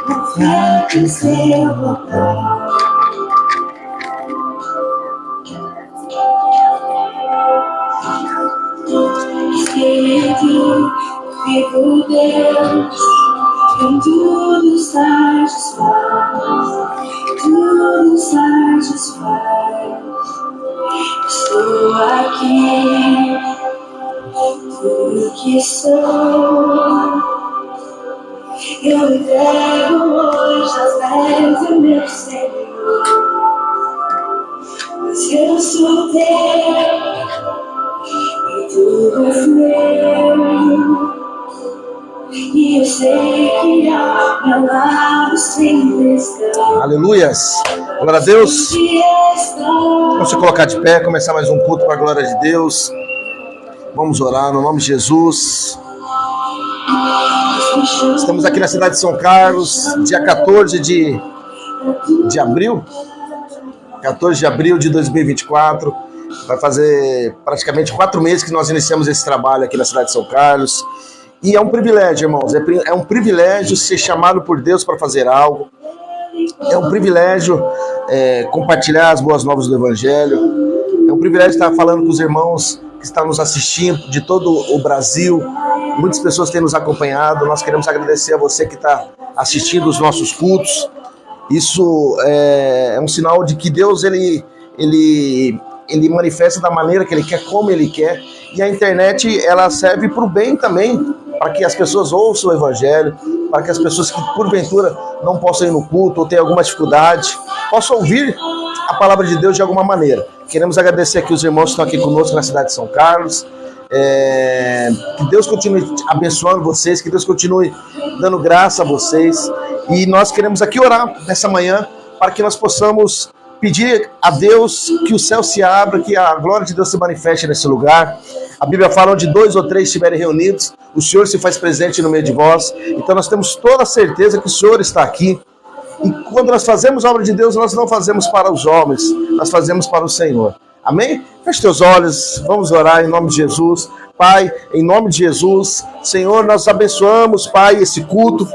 Confia que seu voltar. Espírito, vivo Deus, em tudo satisfaz, tudo satisfaz. Estou aqui, tudo que sou. Eu entrego hoje as mãos do meu Senhor, pois eu sou teu e tu és meu, e eu sei que ao meu lado sempre está. Aleluias, glória a Deus. Vamos se colocar de pé, começar mais um culto para a glória de Deus. Vamos orar no nome de Jesus. Estamos aqui na cidade de São Carlos, dia 14 de abril, 14 de abril de 2024. Vai fazer praticamente 4 meses que nós iniciamos esse trabalho aqui na cidade de São Carlos. E é um privilégio, irmãos, é um privilégio ser chamado por Deus para fazer algo. É um privilégio compartilhar as boas novas do Evangelho. É um privilégio estar falando com os irmãos que estão nos assistindo de todo o Brasil. Muitas pessoas têm nos acompanhado. Nós queremos agradecer a você que está assistindo os nossos cultos. Isso é um sinal de que Deus ele manifesta da maneira que Ele quer, como Ele quer. E a internet ela serve para o bem também, para que as pessoas ouçam o Evangelho, para que as pessoas que porventura não possam ir no culto ou tenham alguma dificuldade, possam ouvir a palavra de Deus de alguma maneira. Queremos agradecer aqui os irmãos que estão aqui conosco na cidade de São Carlos. Que Deus continue abençoando vocês, que Deus continue dando graça a vocês. E nós queremos aqui orar nessa manhã para que nós possamos pedir a Deus que o céu se abra, que a glória de Deus se manifeste nesse lugar. A Bíblia fala onde 2 ou 3 estiverem reunidos, o Senhor se faz presente no meio de vós. Então nós temos toda a certeza que o Senhor está aqui. E quando nós fazemos a obra de Deus, nós não fazemos para os homens, nós fazemos para o Senhor. Amém? Feche teus olhos, vamos orar em nome de Jesus. Pai, em nome de Jesus, Senhor, nós abençoamos, Pai, esse culto.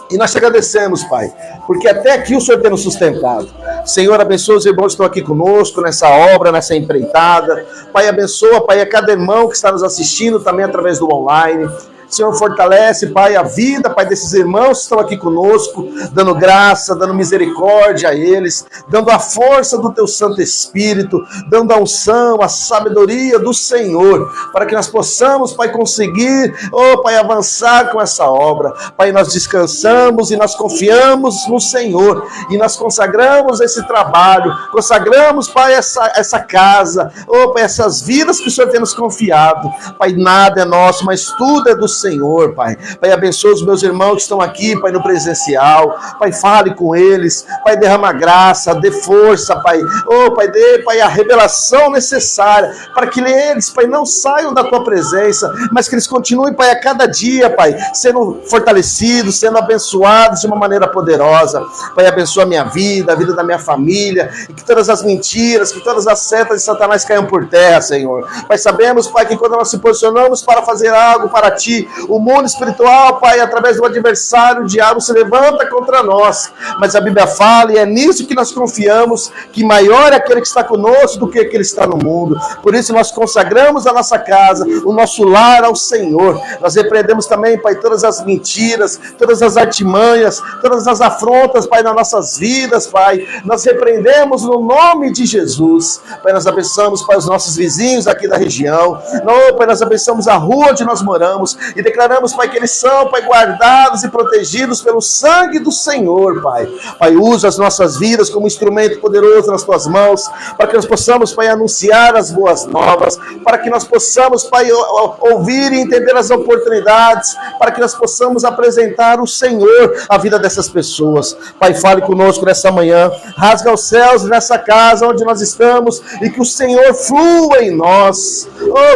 E nós te agradecemos, Pai, porque até aqui o Senhor tem nos sustentado. Senhor, abençoa os irmãos que estão aqui conosco nessa obra, nessa empreitada. Pai, abençoa, Pai, a cada irmão que está nos assistindo também através do online. Senhor, fortalece, Pai, a vida, Pai, desses irmãos que estão aqui conosco, dando graça, dando misericórdia a eles, dando a força do Teu Santo Espírito, dando a unção, a sabedoria do Senhor, para que nós possamos, Pai, conseguir, Pai, avançar com essa obra. Pai, nós descansamos e nós confiamos no Senhor, e nós consagramos esse trabalho, consagramos, Pai, essa casa, Pai, essas vidas que o Senhor tem nos confiado. Pai, nada é nosso, mas tudo é do Senhor, Pai. Pai, abençoa os meus irmãos que estão aqui, Pai, no presencial. Pai, fale com eles. Pai, derrama graça, dê força, Pai. Pai, dê, Pai, a revelação necessária para que eles, Pai, não saiam da Tua presença, mas que eles continuem, Pai, a cada dia, Pai, sendo fortalecidos, sendo abençoados de uma maneira poderosa. Pai, abençoa a minha vida, a vida da minha família, e que todas as mentiras, que todas as setas de Satanás caiam por terra, Senhor. Pai, sabemos, Pai, que quando nós se posicionamos para fazer algo para Ti, o mundo espiritual, Pai, através do adversário, o diabo se levanta contra nós, mas a Bíblia fala, e é nisso que nós confiamos, que maior é aquele que está conosco do que aquele que está no mundo. Por isso nós consagramos a nossa casa, o nosso lar ao Senhor. Nós repreendemos também, Pai, todas as mentiras, todas as artimanhas, todas as afrontas, Pai, nas nossas vidas, Pai. Nós repreendemos no nome de Jesus. Pai, nós abençoamos, Pai, os nossos vizinhos aqui da região. Pai, nós abençoamos a rua onde nós moramos, e declaramos, Pai, que eles são, Pai, guardados e protegidos pelo sangue do Senhor, Pai. Pai, usa as nossas vidas como instrumento poderoso nas Tuas mãos, para que nós possamos, Pai, anunciar as boas novas, para que nós possamos, Pai, ouvir e entender as oportunidades, para que nós possamos apresentar o Senhor à vida dessas pessoas. Pai, fale conosco nessa manhã, rasga os céus nessa casa onde nós estamos, e que o Senhor flua em nós,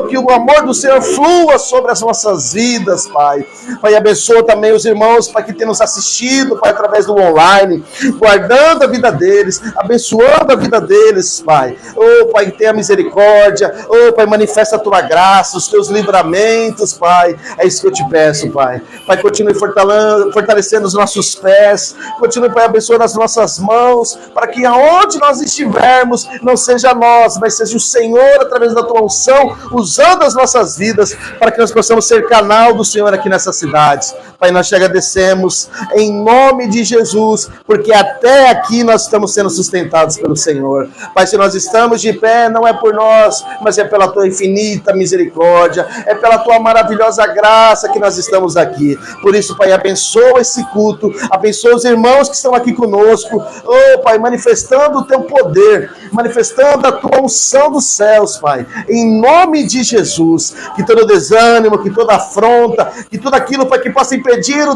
que o amor do Senhor flua sobre as nossas vidas, vidas, Pai. Pai, abençoa também os irmãos, Pai, que têm nos assistido, Pai, através do online, guardando a vida deles, abençoando a vida deles, Pai. Oh, Pai, tenha misericórdia. Oh, Pai, manifesta a Tua graça, os Teus livramentos, Pai. É isso que eu te peço, Pai. Pai, continue fortalecendo os nossos pés, continue, Pai, abençoando as nossas mãos, para que aonde nós estivermos, não seja nós, mas seja o Senhor, através da Tua unção, usando as nossas vidas, para que nós possamos ser canal do Senhor aqui nessas cidades. Pai, nós te agradecemos em nome de Jesus, porque até aqui nós estamos sendo sustentados pelo Senhor. Pai, se nós estamos de pé, não é por nós, mas é pela Tua infinita misericórdia, é pela Tua maravilhosa graça que nós estamos aqui. Por isso, Pai, abençoa esse culto, abençoa os irmãos que estão aqui conosco. Oh, Pai, manifestando o Teu poder, manifestando a Tua unção dos céus, Pai, em nome de Jesus. Que todo desânimo, que toda afronta, que tudo aquilo, Pai, que possa impedir o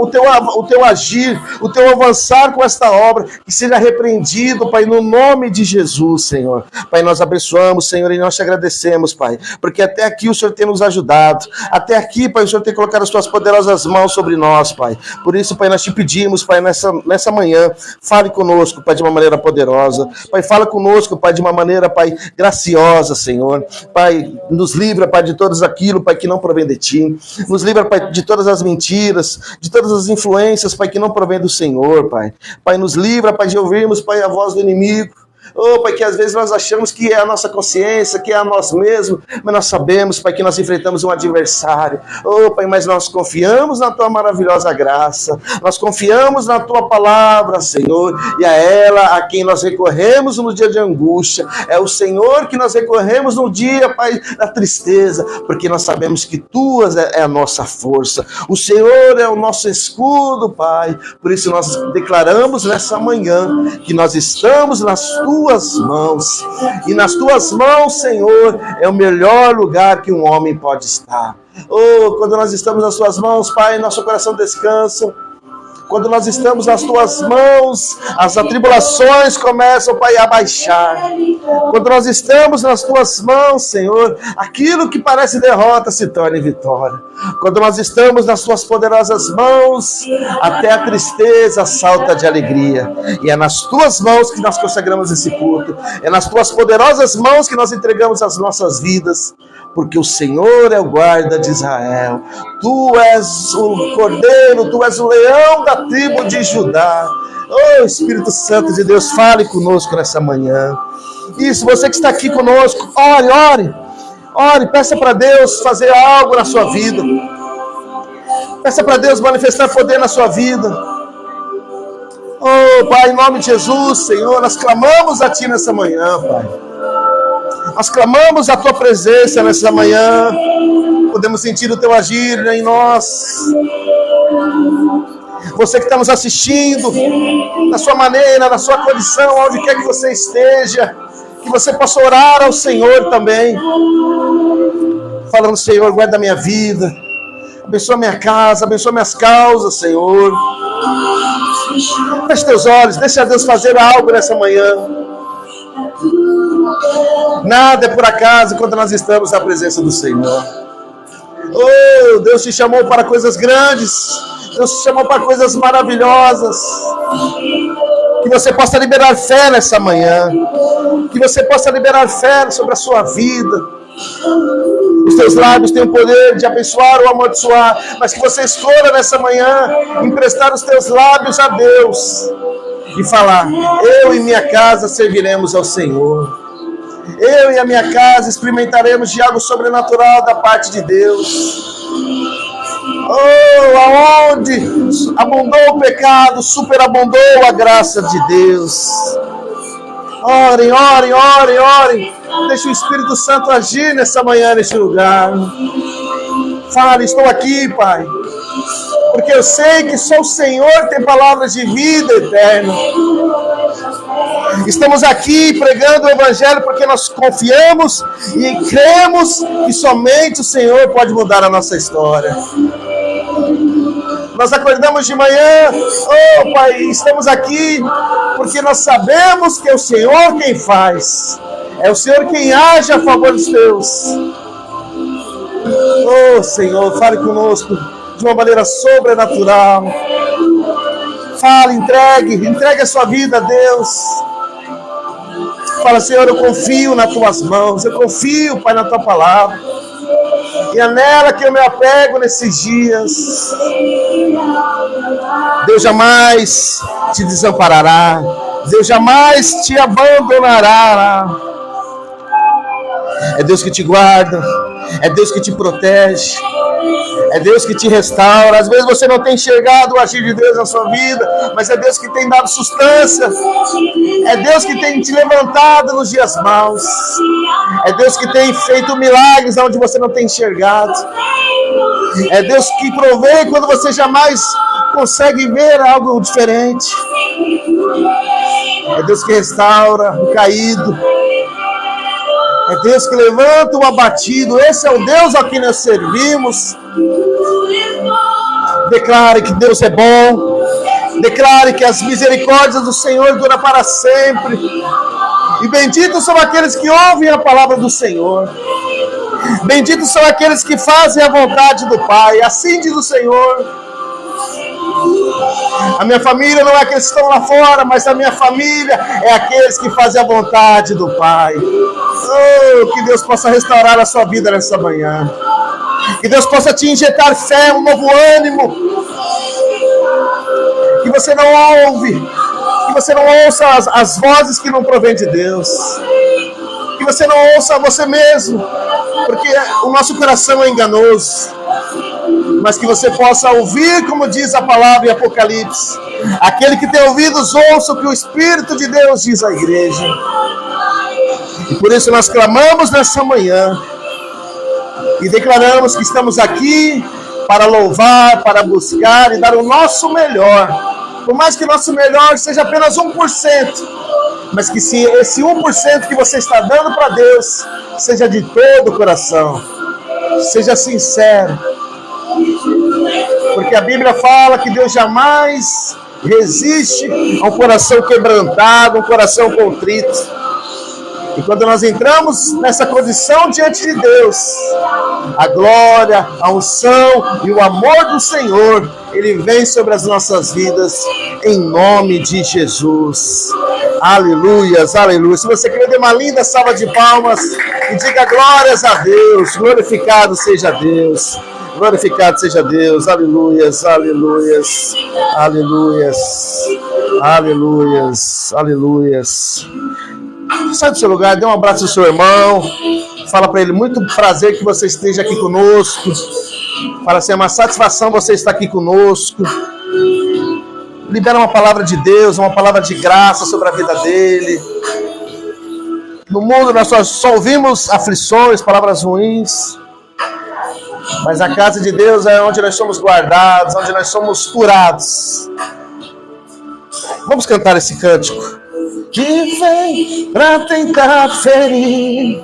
teu agir, o Teu avançar com esta obra, que seja repreendido, Pai, no nome de Jesus, Senhor. Pai, nós abençoamos, Senhor, e nós te agradecemos, Pai, porque até aqui o Senhor tem nos ajudado, até aqui, Pai, o Senhor tem colocado as Tuas poderosas mãos sobre nós, Pai. Por isso, Pai, nós te pedimos, Pai, nessa manhã, fale conosco, Pai, de uma maneira poderosa. Pai, fala conosco, Pai, de uma maneira, Pai, graciosa, Senhor. Pai, nos livra, Pai, de todos aquilo, Pai, que não provém de Ti. Nos livra, Pai, de todas as mentiras, de todas as influências, Pai, que não provém do Senhor, Pai. Pai, nos livra, Pai, de ouvirmos, Pai, a voz do inimigo. Oh, Pai, que às vezes nós achamos que é a nossa consciência, que é a nós mesmos, mas nós sabemos, Pai, que nós enfrentamos um adversário. Oh, Pai, mas nós confiamos na Tua maravilhosa graça, nós confiamos na Tua palavra, Senhor, e a ela a quem nós recorremos no dia de angústia, é o Senhor que nós recorremos no dia, Pai, da tristeza, porque nós sabemos que Tua é a nossa força, o Senhor é o nosso escudo, Pai. Por isso nós declaramos nessa manhã que nós estamos nas Tuas mãos, e nas Tuas mãos, Senhor, é o melhor lugar que um homem pode estar. Oh, quando nós estamos nas Tuas mãos, Pai, nosso coração descansa. Quando nós estamos nas Tuas mãos, as atribulações começam, Pai, a baixar. Quando nós estamos nas Tuas mãos, Senhor, aquilo que parece derrota se torna vitória. Quando nós estamos nas Tuas poderosas mãos, até a tristeza salta de alegria. E é nas Tuas mãos que nós consagramos esse culto. É nas Tuas poderosas mãos que nós entregamos as nossas vidas. Porque o Senhor é o guarda de Israel. Tu és o cordeiro, Tu és o leão da tribo de Judá. Oh, Espírito Santo de Deus, fale conosco nessa manhã. Isso, você que está aqui conosco, ore, peça para Deus fazer algo na sua vida. Peça para Deus manifestar poder na sua vida. Oh, Pai, em nome de Jesus, Senhor, nós clamamos a Ti nessa manhã, Pai. Nós clamamos a Tua presença nessa manhã. Podemos sentir o Teu agir em nós. Você que está nos assistindo, na sua maneira, na sua condição, onde quer que você esteja, que você possa orar ao Senhor também, falando: Senhor, guarda a minha vida, abençoa minha casa, abençoa minhas causas, Senhor. Feche teus olhos, deixa Deus fazer algo nessa manhã. Nada é por acaso quando nós estamos na presença do Senhor. Oh, Deus te chamou para coisas grandes, Deus te chamou para coisas maravilhosas. Que você possa liberar fé nessa manhã, que você possa liberar fé sobre a sua vida. Os teus lábios têm o poder de abençoar ou amaldiçoar, mas que você escolha nessa manhã emprestar os teus lábios a Deus e falar: eu e minha casa serviremos ao Senhor. Eu e a minha casa experimentaremos de algo sobrenatural da parte de Deus. Oh, aonde abundou o pecado, superabundou a graça de Deus. Orem, orem, orem, orem. Deixa o Espírito Santo agir nessa manhã, nesse lugar. Fale: estou aqui, Pai, porque eu sei que só o Senhor tem palavras de vida eterna. Estamos aqui pregando o Evangelho porque nós confiamos e cremos que somente o Senhor pode mudar a nossa história. Nós acordamos de manhã, oh Pai, estamos aqui porque nós sabemos que é o Senhor quem faz. É o Senhor quem age a favor dos teus. Oh, Senhor, fale conosco de uma maneira sobrenatural. Fale, entregue a sua vida a Deus. Fala, Senhor, eu confio nas tuas mãos, eu confio, Pai, na tua palavra. E é nela que eu me apego nesses dias. Deus jamais te desamparará. Deus jamais te abandonará. É Deus que te guarda. É Deus que te protege. É Deus que te restaura. Às vezes você não tem enxergado o agir de Deus na sua vida, mas é Deus que tem dado sustância. É Deus que tem te levantado nos dias maus. É Deus que tem feito milagres onde você não tem enxergado. É Deus que provê quando você jamais consegue ver algo diferente. É Deus que restaura o caído. É Deus que levanta o abatido. Esse é o Deus a quem nós servimos. Declare que Deus é bom. Declare que as misericórdias do Senhor duram para sempre. E benditos são aqueles que ouvem a palavra do Senhor. Benditos são aqueles que fazem a vontade do Pai. Assim diz o Senhor. A minha família não é aqueles que estão lá fora, mas a minha família é aqueles que fazem a vontade do Pai. Oh, que Deus possa restaurar a sua vida nessa manhã. Que Deus possa te injetar fé, um novo ânimo. Que você não ouça as vozes que não provêm de Deus. Que você não ouça você mesmo, porque o nosso coração é enganoso. Mas que você possa ouvir, como diz a palavra em Apocalipse. Aquele que tem ouvidos, ouça o que o Espírito de Deus diz à igreja. E por isso nós clamamos nessa manhã e declaramos que estamos aqui para louvar, para buscar e dar o nosso melhor. Por mais que o nosso melhor seja apenas 1%, mas que se esse 1% que você está dando para Deus seja de todo o coração, seja sincero. Porque a Bíblia fala que Deus jamais resiste a um coração quebrantado, um coração contrito. E quando nós entramos nessa condição diante de Deus, a glória, a unção e o amor do Senhor, Ele vem sobre as nossas vidas, em nome de Jesus. Aleluias, aleluia. Se você quer, dê uma linda salva de palmas e diga glórias a Deus, glorificado seja Deus. Glorificado seja Deus, aleluias, aleluias, aleluias, aleluias, aleluias. Sai do seu lugar, dê um abraço ao seu irmão, fala para ele, muito prazer que você esteja aqui conosco. Fala assim, é uma satisfação você estar aqui conosco. Libera uma palavra de Deus, uma palavra de graça sobre a vida dele. No mundo nós só ouvimos aflições, palavras ruins. Mas a casa de Deus é onde nós somos guardados, onde nós somos curados. Vamos cantar esse cântico. Que vem para tentar ferir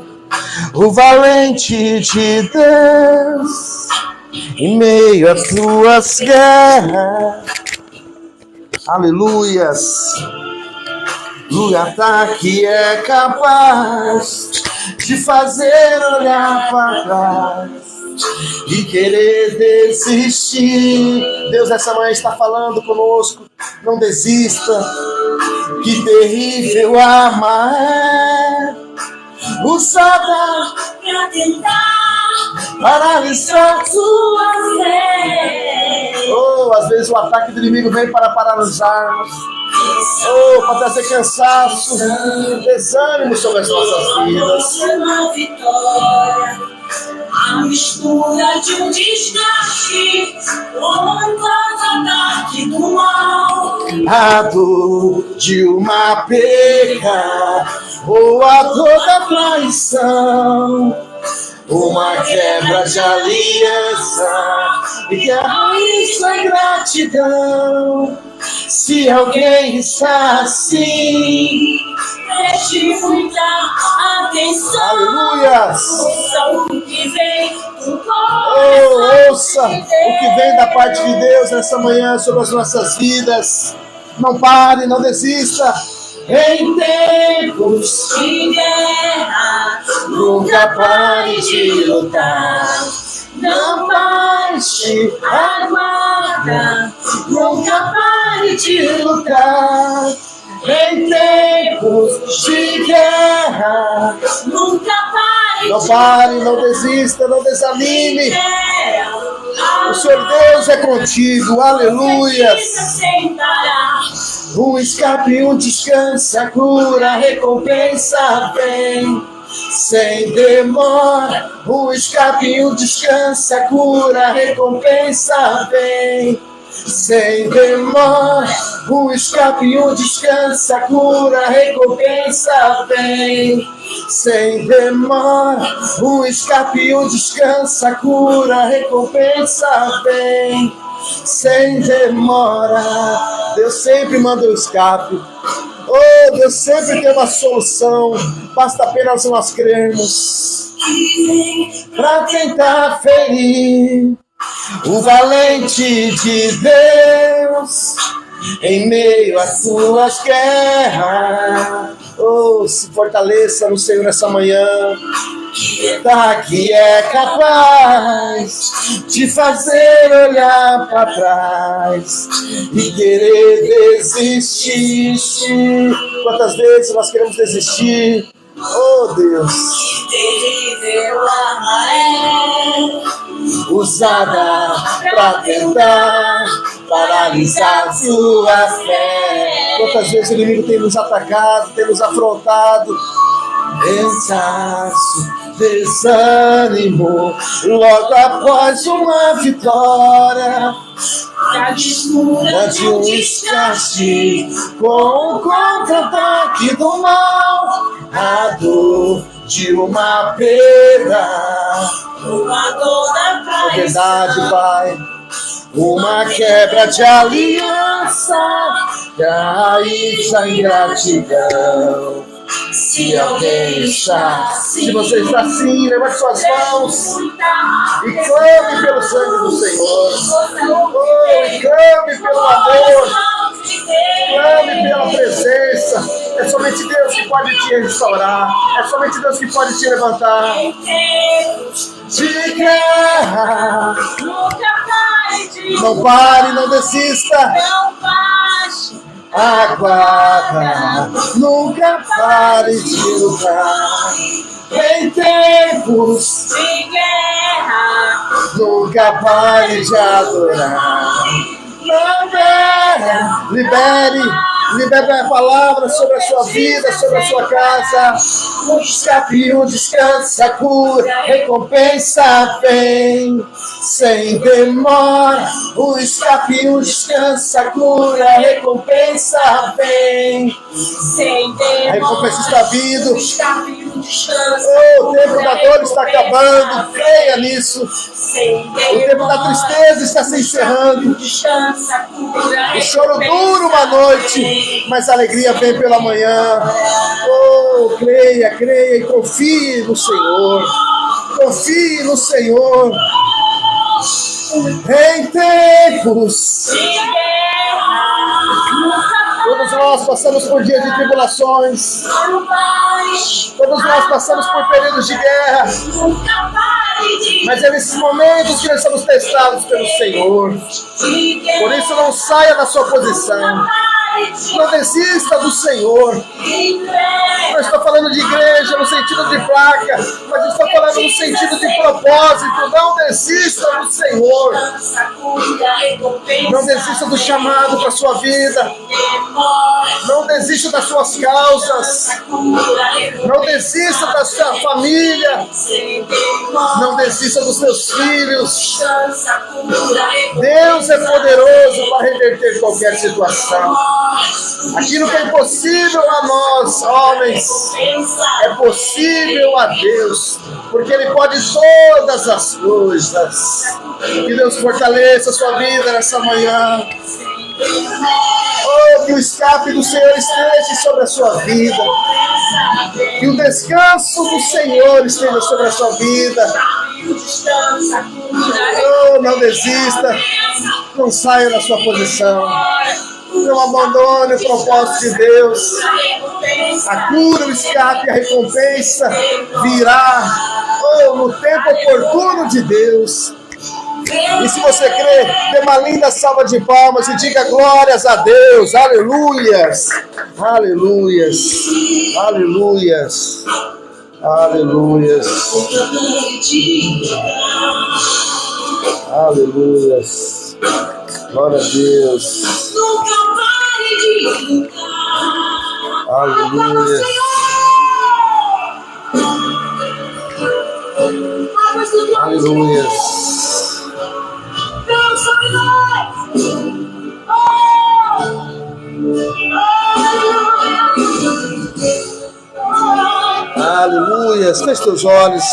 o valente de Deus em meio a tuas guerras. Aleluias. O ataque é capaz de fazer olhar para trás e querer desistir. Deus essa manhã está falando conosco. Não desista. Que terrível arma é usada pra tentar paralisar sua fé. Oh, às vezes o ataque do inimigo vem para paralisar-nos. Oh, para trazer cansaço, desânimo sobre as nossas vidas. A mistura de um desgaste com ataque do mal, a dor de uma perca ou a dor da traição, uma quebra de aliança e que a raiz da gratidão. Se alguém está assim, preste muita atenção. Aleluias. Ouça o que vem do ouça o que vem da parte de Deus nessa manhã sobre as nossas vidas. Não pare, não desista. Em tempos de guerra, nunca pare de lutar. não baixe a guarda, nunca pare de lutar. Em tempos de guerra, nunca pare não pare, não desista, não desanime. O Senhor Deus é contigo, aleluias. Um escape, um descanso, a cura, a recompensa vem. Sem demora, um escape, um descanso, a cura, a recompensa vem. Sem demora, um escape, um descanso, a cura, a recompensa vem. Sem demora, um escape, um descanso, a cura, a recompensa vem. Sem demora, Deus sempre manda um escape. Oh, Deus sempre tem uma solução, basta apenas nós crermos. Para tentar ferir o valente de Deus em meio às suas guerras. Oh, se fortaleça no Senhor essa manhã, que é capaz de fazer olhar para trás e querer desistir. Quantas vezes nós queremos desistir? Oh, Deus. Terrível arma é usada para tentar paralisar sua fé. Quantas vezes o inimigo tem nos atacado, tem nos afrontado. Cansaço, desânimo, logo após uma vitória. Ante um desgaste com o contra-ataque do mal, a dor de uma perda, uma dor da traição. Verdade, Pai, uma quebra de aliança, raiz da ingratidão. Se alguém está assim, se você está assim, levante suas mãos e clame pelo sangue do Senhor. Oh, e clame pelo amor, clame pela presença. É somente Deus que pode te restaurar, é somente Deus que pode te levantar. De guerra, não pare, não desista. Aguarda, nunca pare de lutar. Em tempos de guerra, nunca pare de adorar. Libere a palavra sobre a sua vida, sobre a sua casa. Um escape, um descanso, a cura, recompensa vem. Sem demora, um escape, um descanso, a cura, a recompensa vem. Sem demora, a recompensa está vindo. Descanso, oh, o tempo da dor está acabando, creia nisso. O tempo da tristeza está se encerrando. O choro dura uma noite, mas a alegria vem pela manhã. Oh, creia e confie no Senhor. Confie no Senhor. Em tempos, todos nós passamos por dias de tribulações. Todos nós passamos por períodos de guerra. Mas é nesses momentos que nós somos testados pelo Senhor. Por isso não saia da sua posição. Não desista do Senhor. Não estou falando de igreja no sentido de placa, mas estou falando no sentido de propósito. Não desista do Senhor. Não desista do chamado para a sua vida. Não desista das suas causas. Não desista da sua família. Não desista dos seus filhos. Deus é poderoso para reverter qualquer situação. Aquilo que é impossível a nós, homens, é possível a Deus, porque Ele pode todas as coisas. Que Deus fortaleça a sua vida nessa manhã. Oh, que o escape do Senhor esteja sobre a sua vida. Que o descanso do Senhor esteja sobre a sua vida. Oh, não desista. Não saia da sua posição. Não abandone o propósito de Deus. A cura, o escape e a recompensa virá no tempo oportuno de Deus. E se você crê, dê uma linda salva de palmas e diga glórias a Deus. Aleluias. Aleluias. Aleluias. Aleluias. Aleluias. Glória a Deus. Aleluia. Aleluia. Aleluia. Feche teus olhos.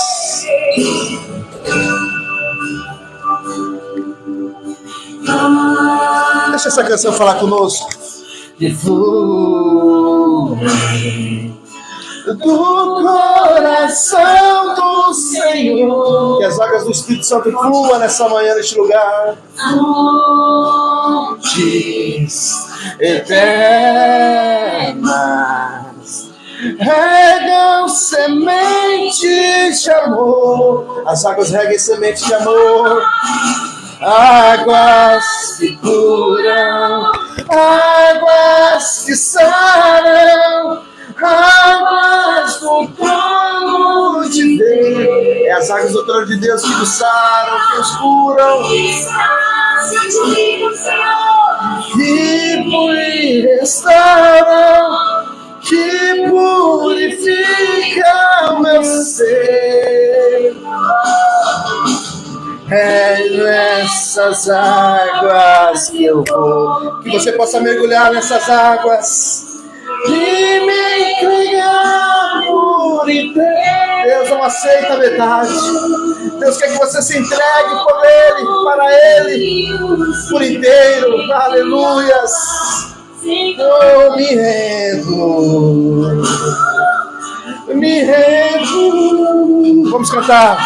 Deixa essa canção falar conosco. E flui do coração do Senhor. Que as águas do Espírito Santo fluam nessa manhã, neste lugar. Fontes eternas regam sementes de amor. As águas regam sementes de amor. Águas que curam, águas que saram, águas do trono de Deus. É as águas do trono de Deus que nos saram, que nos curam, que restauram, que purificam meu ser. É nessas águas que eu vou. Que você possa mergulhar nessas águas e me entregar por inteiro. Deus não aceita a metade. Deus quer que você se entregue por Ele, para Ele, por inteiro. Aleluias. Eu me rendo. Me rendo. Vamos cantar.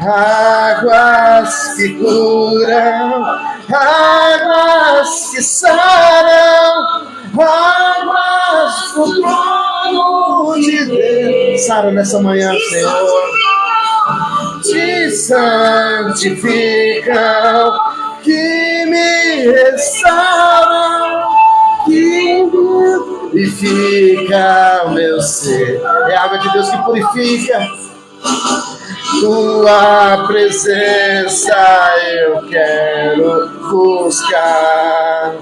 Águas que curam, águas que saram, águas do trono de Deus. Saram nessa manhã, Senhor. Te santificam, que me restauram, que purifica o meu ser. É a água de Deus que purifica. Tua presença eu quero buscar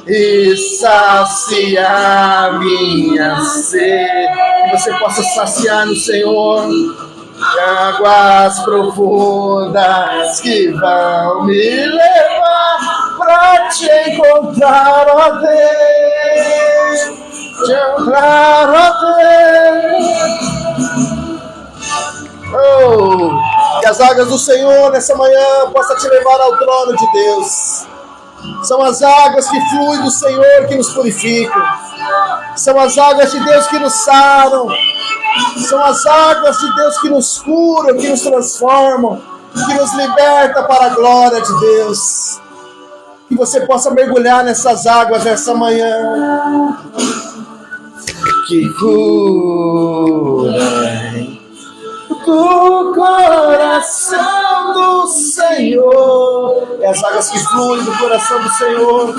e saciar minha sede. Que você possa saciar no Senhor águas profundas que vão me levar para te encontrar, ó Deus, te encontrar, ó Deus. Oh, que as águas do Senhor nessa manhã possam te levar ao trono de Deus. São as águas que fluem do Senhor que nos purificam. São as águas de Deus que nos saram. São as águas de Deus que nos curam, que nos transformam, que nos libertam para a glória de Deus. Que você possa mergulhar nessas águas nessa manhã. Que cura do coração do Senhor. É as águas que fluem do coração do Senhor.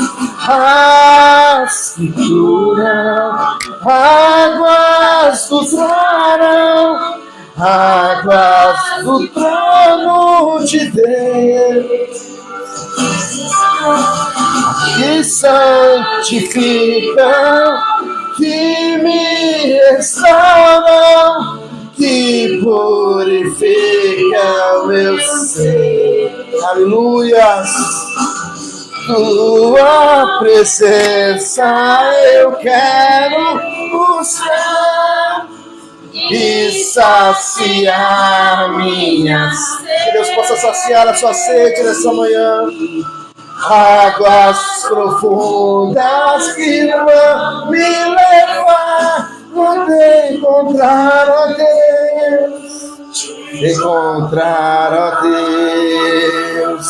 As que curam, águas do trono, águas do trono de Deus, que santificam, que me restauram, que purifica o meu ser. Aleluia. Tua presença eu quero buscar e saciar minha sede. Que Deus possa saciar a sua sede nessa manhã. Águas profundas que vão me levar a encontrar, ó Deus, encontrar, ó Deus.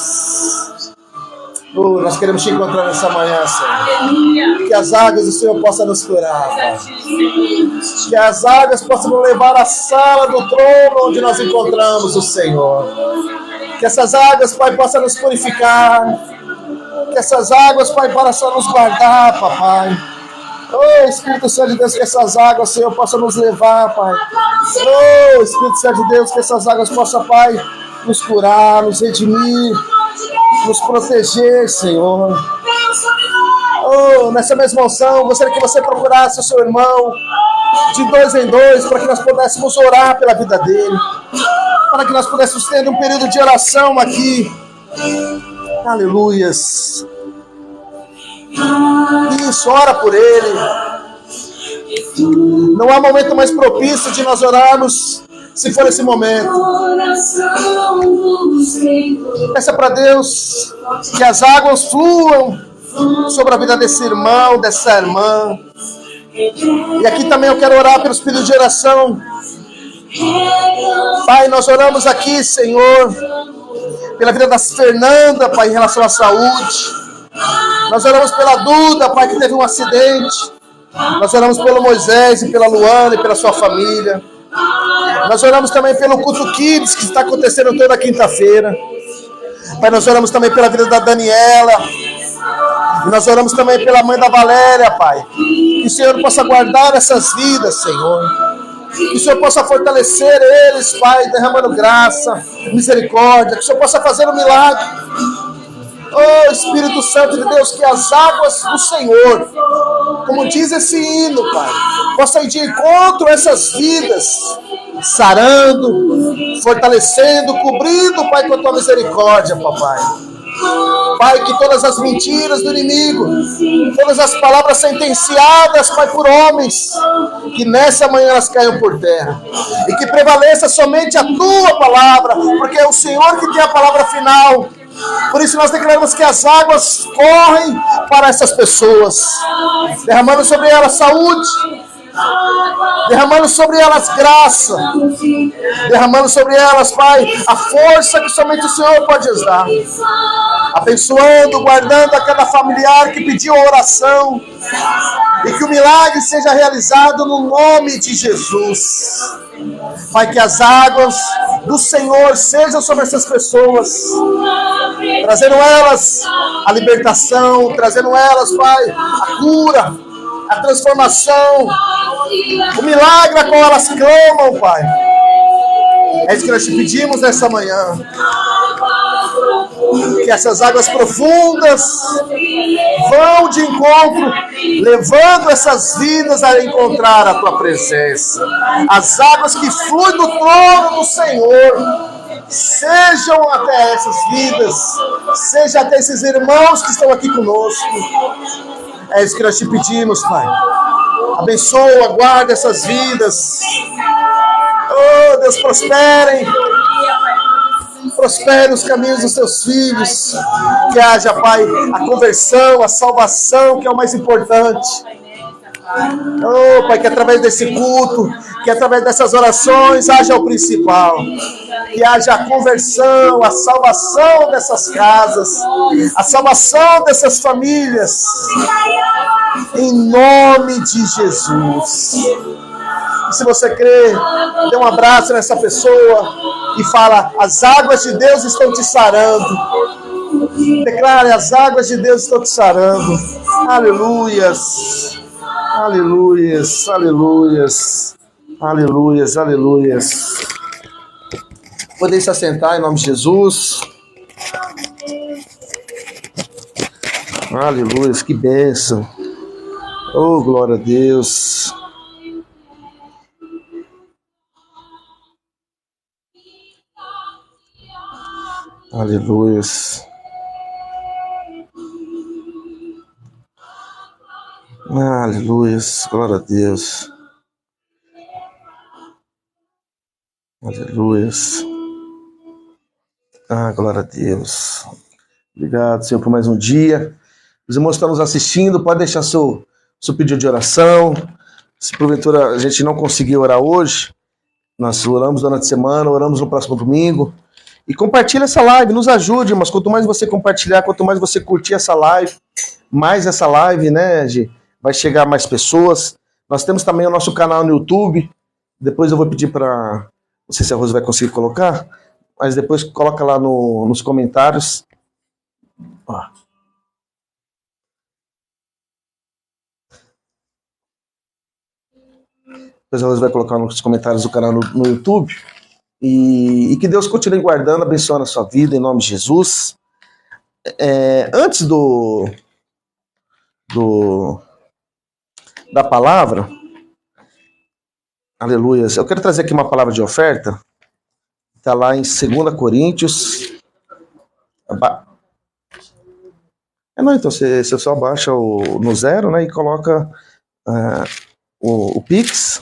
Oh, nós queremos te encontrar nessa manhã, Senhor. Aleluia. Que as águas do Senhor possam nos curar, Pai. Senhor. Que as águas possam nos levar à sala do trono onde nós encontramos o Senhor. Que essas águas, Pai, possam nos purificar. Que essas águas, Pai, possam nos guardar, Papai. Oh, Espírito Santo de Deus, que essas águas, Senhor, possam nos levar, Pai. Oh, Espírito Santo de Deus, que essas águas possam, Pai, nos curar, nos redimir, nos proteger, Senhor. Oh, nessa mesma unção, gostaria que você procurasse o seu irmão de 2 em 2, para que nós pudéssemos orar pela vida dele, para que nós pudéssemos ter um período de oração aqui. Aleluias. Isso, ora por ele. Não há momento mais propício de nós orarmos se for esse momento. Peça para Deus que as águas fluam sobre a vida desse irmão, dessa irmã. E aqui também eu quero orar pelos pedidos de oração. Pai, nós oramos aqui, Senhor, pela vida da Fernanda, Pai, em relação à saúde. Nós oramos pela Duda, Pai, que teve um acidente. Nós oramos pelo Moisés e pela Luana e pela sua família. Nós oramos também pelo culto Kids, que está acontecendo toda quinta-feira. Pai, nós oramos também pela vida da Daniela. E nós oramos também pela mãe da Valéria, Pai. Que o Senhor possa guardar essas vidas, Senhor. Que o Senhor possa fortalecer eles, Pai, derramando graça, misericórdia. Que o Senhor possa fazer um milagre. Oh, Espírito Santo de Deus, que as águas do Senhor, como diz esse hino, Pai, possam ir de encontro a essas vidas, sarando, fortalecendo, cobrindo, Pai, com a tua misericórdia, Papai. Pai, que todas as mentiras do inimigo, todas as palavras sentenciadas, Pai, por homens, que nessa manhã elas caiam por terra. E que prevaleça somente a tua palavra, porque é o Senhor que tem a palavra final. Por isso nós declaramos que as águas correm para essas pessoas, derramando sobre elas saúde, derramando sobre elas graça, derramando sobre elas, Pai, a força que somente o Senhor pode dar. Abençoando, guardando a cada familiar que pediu a oração, e que o milagre seja realizado no nome de Jesus. Pai, que as águas do Senhor sejam sobre essas pessoas, trazendo elas a libertação, trazendo elas, Pai, a cura, a transformação, o milagre a qual elas clamam, Pai. É isso que nós te pedimos nessa manhã. Que essas águas profundas vão de encontro, levando essas vidas a encontrar a tua presença. As águas que fluem do trono do Senhor sejam até essas vidas, sejam até esses irmãos que estão aqui conosco. É isso que nós te pedimos, Pai. Abençoa, guarda essas vidas. Oh, Deus, prospere os caminhos dos teus filhos. Que haja, Pai, a conversão, a salvação, que é o mais importante. Oh, Pai, que através desse culto, que através dessas orações haja o principal. Que haja a conversão, a salvação dessas casas, a salvação dessas famílias. Em nome de Jesus. E se você crê, dê um abraço nessa pessoa e fala: as águas de Deus estão te sarando. Declare: as águas de Deus estão te sarando. Aleluias, aleluias, aleluias, aleluias, aleluias. Podem se assentar em nome de Jesus. Aleluias, que bênção. Oh, glória a Deus. Aleluias. Aleluias, glória a Deus. Aleluias. Glória a Deus. Obrigado, Senhor, por mais um dia. Os irmãos que estão nos assistindo, pode deixar seu pedido de oração. Se porventura a gente não conseguir orar hoje, nós oramos durante a semana, oramos no próximo domingo. E compartilha essa live, nos ajude, mas quanto mais você compartilhar, quanto mais você curtir essa live, mais essa live, né, Gi, vai chegar a mais pessoas. Nós temos também o nosso canal no YouTube. Depois eu vou pedir para... Não sei se a Rose vai conseguir colocar, mas depois coloca lá nos comentários. Ó. Depois a Rose vai colocar nos comentários do canal no YouTube. E que Deus continue guardando, abençoando a sua vida, em nome de Jesus. Antes da palavra, aleluia, eu quero trazer aqui uma palavra de oferta. Está lá em 2 Coríntios. Não, então você só baixa no 0, né, e coloca o Pix.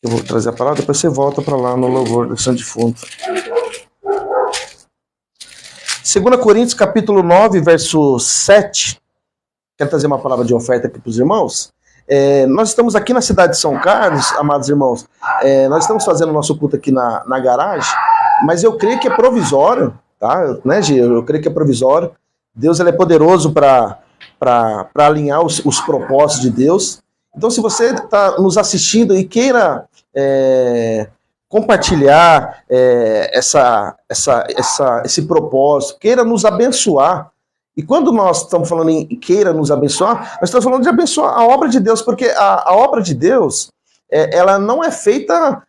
Eu vou trazer a palavra, depois você volta para lá no louvor da Santo de Fundo. 2 Coríntios, capítulo 9, verso 7. Quero trazer uma palavra de oferta aqui para os irmãos. Nós estamos aqui na cidade de São Carlos, amados irmãos. Nós estamos fazendo o nosso culto aqui na garagem, mas eu creio que é provisório, tá? Né, Gi? Eu creio que é provisório. Deus, ele é poderoso para alinhar os propósitos de Deus. Então, se você está nos assistindo e queira compartilhar esse propósito, queira nos abençoar. E quando nós estamos falando em queira nos abençoar, nós estamos falando de abençoar a obra de Deus, porque a obra de Deus, ela não é feita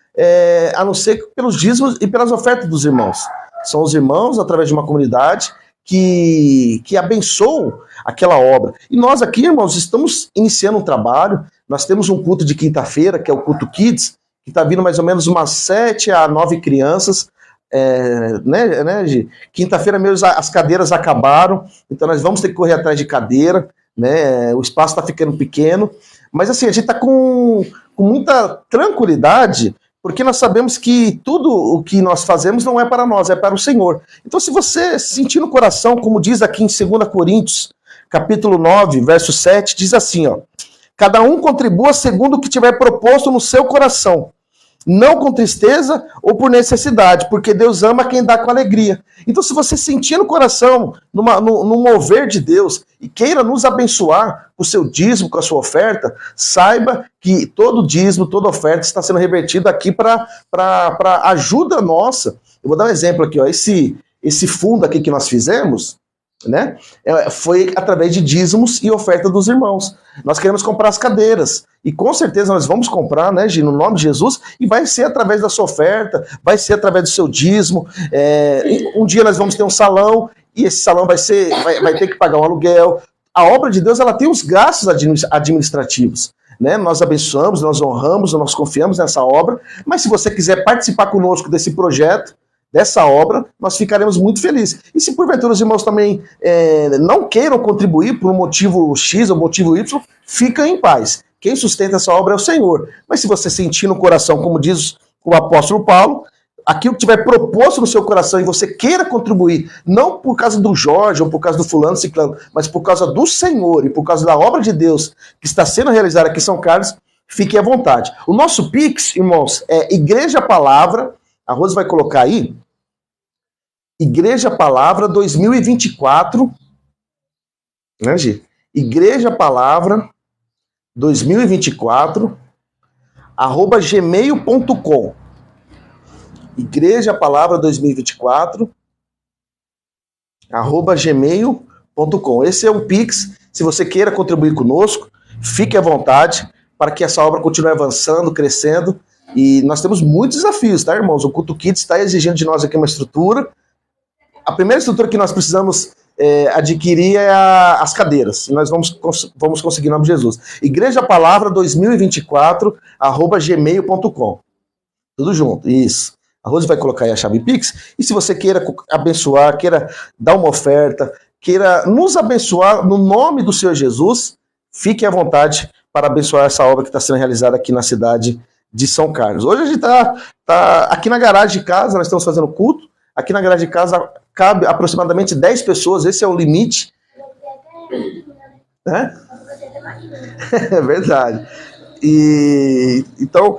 a não ser pelos dízimos e pelas ofertas dos irmãos. São os irmãos, através de uma comunidade, que abençoam aquela obra. E nós aqui, irmãos, estamos iniciando um trabalho. Nós temos um culto de quinta-feira, que é o culto Kids, que está vindo mais ou menos umas 7 a 9 crianças. Né, Gi? Quinta-feira mesmo as cadeiras acabaram, então nós vamos ter que correr atrás de cadeira, né? O espaço está ficando pequeno, mas assim, a gente está com muita tranquilidade, porque nós sabemos que tudo o que nós fazemos não é para nós, é para o Senhor. Então, se você sentir no coração, como diz aqui em 2 Coríntios, capítulo 9, verso 7, diz assim, ó: cada um contribua segundo o que tiver proposto no seu coração, não com tristeza ou por necessidade, porque Deus ama quem dá com alegria. Então, se você sentir no coração, no mover de Deus, e queira nos abençoar com o seu dízimo, com a sua oferta, saiba que todo dízimo, toda oferta está sendo revertida aqui para ajuda nossa. Eu vou dar um exemplo aqui, ó. Esse fundo aqui que nós fizemos, né, foi através de dízimos e oferta dos irmãos. Nós queremos comprar as cadeiras, e com certeza nós vamos comprar, né, Gi, no nome de Jesus, e vai ser através da sua oferta, vai ser através do seu dízimo. Um dia nós vamos ter um salão, e esse salão vai ter que pagar um aluguel. A obra de Deus, ela tem os gastos administrativos, né? Nós abençoamos, nós honramos, nós confiamos nessa obra, mas se você quiser participar conosco desse projeto, dessa obra, nós ficaremos muito felizes. E se porventura os irmãos também não queiram contribuir por um motivo X ou motivo Y, fica em paz. Quem sustenta essa obra é o Senhor. Mas se você sentir no coração, como diz o apóstolo Paulo, aquilo que tiver proposto no seu coração e você queira contribuir, não por causa do Jorge ou por causa do fulano, ciclano, mas por causa do Senhor e por causa da obra de Deus que está sendo realizada aqui em São Carlos, fique à vontade. O nosso Pix, irmãos, é Igreja Palavra. A Rose vai colocar aí, Igreja Palavra 2024, né, Gi? Igreja Palavra 2024, @gmail.com. Igreja Palavra 2024, @gmail.com. Esse é o Pix. Se você queira contribuir conosco, fique à vontade para que essa obra continue avançando, crescendo. E nós temos muitos desafios, tá, irmãos? O Culto Kids está exigindo de nós aqui uma estrutura. A primeira estrutura que nós precisamos adquirir é as cadeiras. E nós vamos conseguir em nome de Jesus. Igreja Palavra 2024, @gmail.com. Tudo junto, isso. A Rose vai colocar aí a chave Pix. E se você queira abençoar, queira dar uma oferta, queira nos abençoar no nome do Senhor Jesus, fique à vontade para abençoar essa obra que está sendo realizada aqui na cidade de São Carlos. Hoje a gente tá aqui na garagem de casa, nós estamos fazendo culto. Aqui na garagem de casa cabe aproximadamente 10 pessoas, esse é o limite. É verdade. E então,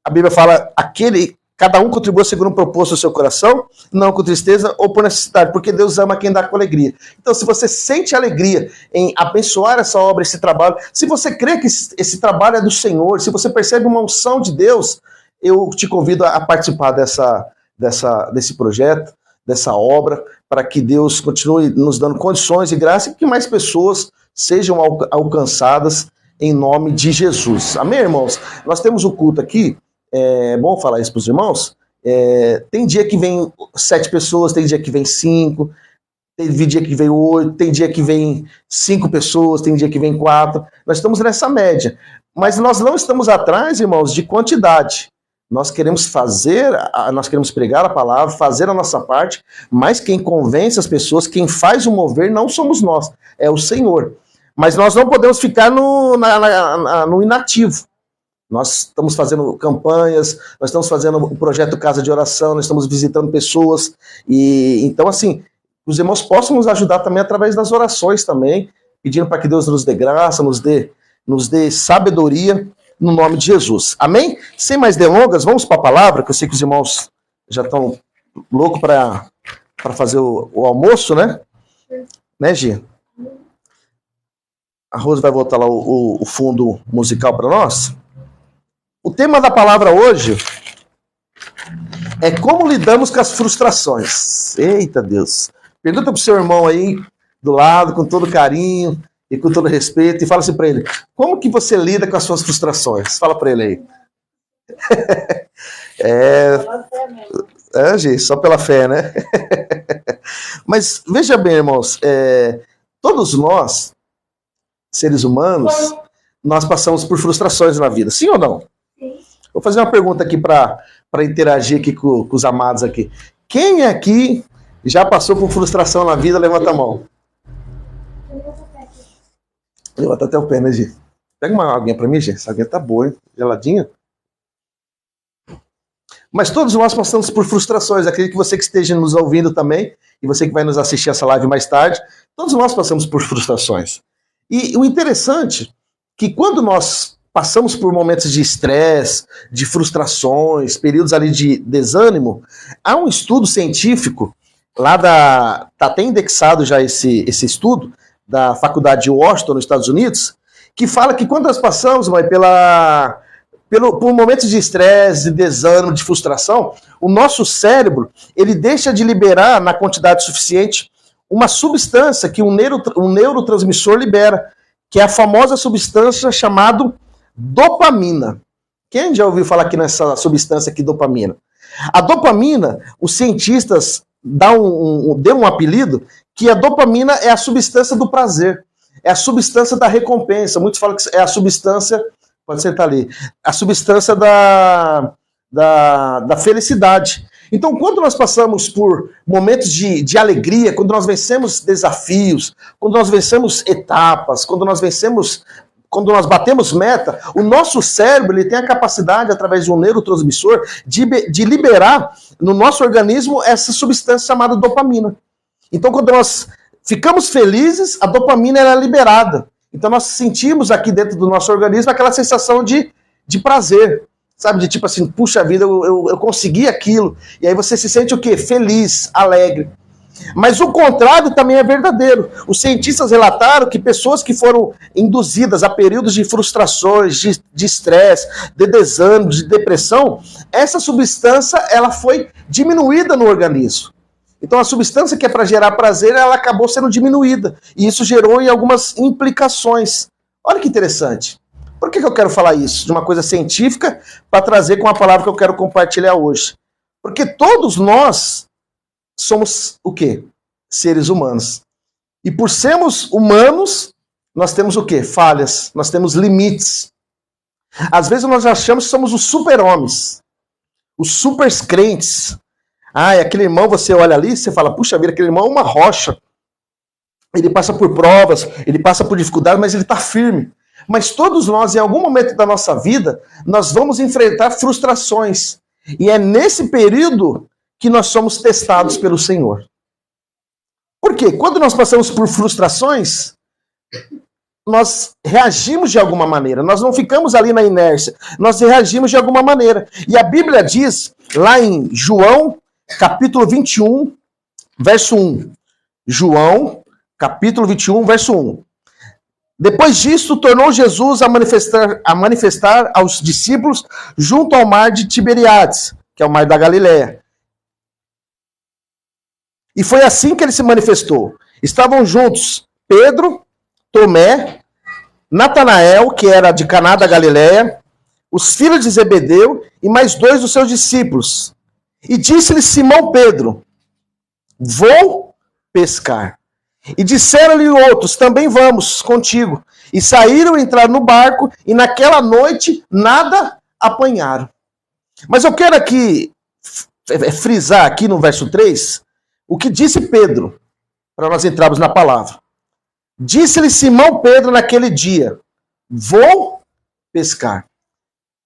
a Bíblia fala, aquele Cada um contribua segundo um propósito do seu coração, não com tristeza ou por necessidade, porque Deus ama quem dá com alegria. Então, se você sente alegria em abençoar essa obra, esse trabalho, se você crê que esse trabalho é do Senhor, se você percebe uma unção de Deus, eu te convido a participar desse projeto, dessa obra, para que Deus continue nos dando condições e graça e que mais pessoas sejam alcançadas em nome de Jesus. Amém, irmãos? Nós temos o culto aqui, é bom falar isso para os irmãos, tem dia que vem 7 pessoas, tem dia que vem 5, tem dia que vem 8, tem dia que vem 5 pessoas, tem dia que vem 4, nós estamos nessa média, mas nós não estamos atrás, irmãos, de quantidade. Nós queremos nós queremos pregar a palavra, fazer a nossa parte, mas quem convence as pessoas, quem faz o mover, não somos nós, é o Senhor. Mas nós não podemos ficar no inativo. Nós estamos fazendo campanhas, nós estamos fazendo o projeto Casa de Oração, nós estamos visitando pessoas, e então assim, os irmãos possam nos ajudar também através das orações também, pedindo para que Deus nos dê graça, nos dê sabedoria, no nome de Jesus. Amém? Sem mais delongas, vamos para a palavra, que eu sei que os irmãos já estão loucos para fazer o almoço, né? Né, Gi? A Rose vai voltar lá o fundo musical para nós. O tema da palavra hoje é como lidamos com as frustrações. Eita Deus. Pergunta para o seu irmão aí, do lado, com todo carinho e com todo respeito, e fala assim para ele, como que você lida com as suas frustrações? Fala para ele aí. Gente, só pela fé, né? Mas veja bem, irmãos, todos nós, seres humanos, nós passamos por frustrações na vida, sim ou não? Sim. Vou fazer uma pergunta aqui para interagir aqui com os amados aqui. Quem aqui já passou por frustração na vida? Levanta a mão. Levanta até o pé, né, Gi? Pega uma aguinha pra mim, Gi. Essa aguinha tá boa, hein? Geladinha. Mas todos nós passamos por frustrações. Acredito que você que esteja nos ouvindo também, e você que vai nos assistir essa live mais tarde, todos nós passamos por frustrações. E o interessante é que quando nós passamos por momentos de estresse, de frustrações, períodos ali de desânimo, há um estudo científico, tá até indexado já esse estudo, da Faculdade de Washington, nos Estados Unidos, que fala que quando nós passamos, mãe, por momentos de estresse, de desânimo, de frustração, o nosso cérebro, ele deixa de liberar na quantidade suficiente uma substância que um neurotransmissor libera, que é a famosa substância chamada dopamina. Quem já ouviu falar aqui nessa substância aqui, dopamina? A dopamina, os cientistas deu um apelido, que a dopamina é a substância do prazer, é a substância da recompensa. Muitos falam que é a substância, pode sentar ali, a substância da felicidade. Então, quando nós passamos por momentos de alegria, quando nós vencemos desafios, quando nós vencemos etapas, quando nós batemos meta, o nosso cérebro ele tem a capacidade, através de um neurotransmissor, de liberar no nosso organismo essa substância chamada dopamina. Então, quando nós ficamos felizes, a dopamina é liberada. Então, nós sentimos aqui dentro do nosso organismo aquela sensação de prazer. Sabe, de tipo assim, puxa vida, eu consegui aquilo. E aí você se sente o quê? Feliz, alegre. Mas o contrário também é verdadeiro. Os cientistas relataram que pessoas que foram induzidas a períodos de frustrações, de estresse, de desânimo, de depressão, essa substância ela foi diminuída no organismo. Então a substância que é para gerar prazer, ela acabou sendo diminuída. E isso gerou em algumas implicações. Olha que interessante. Por que eu quero falar isso? De uma coisa científica para trazer com a palavra que eu quero compartilhar hoje. Porque todos nós somos o quê? Seres humanos. E por sermos humanos, nós temos o quê? Falhas, nós temos limites. Às vezes nós achamos que somos os super-homens, os super-crentes. Aquele irmão, você olha ali, você fala, puxa vida, aquele irmão é uma rocha. Ele passa por provas, ele passa por dificuldades, mas ele está firme. Mas todos nós, em algum momento da nossa vida, nós vamos enfrentar frustrações. E é nesse período que nós somos testados pelo Senhor. Por quê? Quando nós passamos por frustrações, nós reagimos de alguma maneira. Nós não ficamos ali na inércia. Nós reagimos de alguma maneira. E a Bíblia diz, lá em João, capítulo 21, verso 1. João, capítulo 21, verso 1. Depois disso, tornou Jesus a manifestar aos discípulos junto ao mar de Tiberíades, que é o mar da Galileia. E foi assim que ele se manifestou. Estavam juntos Pedro, Tomé, Natanael, que era de Caná da Galileia, os filhos de Zebedeu e mais 2 dos seus discípulos. E disse-lhe Simão Pedro: vou pescar. E disseram-lhe outros: também vamos contigo. E saíram, entraram no barco, e naquela noite nada apanharam. Mas eu quero aqui frisar aqui no verso 3 o que disse Pedro, para nós entrarmos na palavra. Disse-lhe Simão Pedro naquele dia: vou pescar.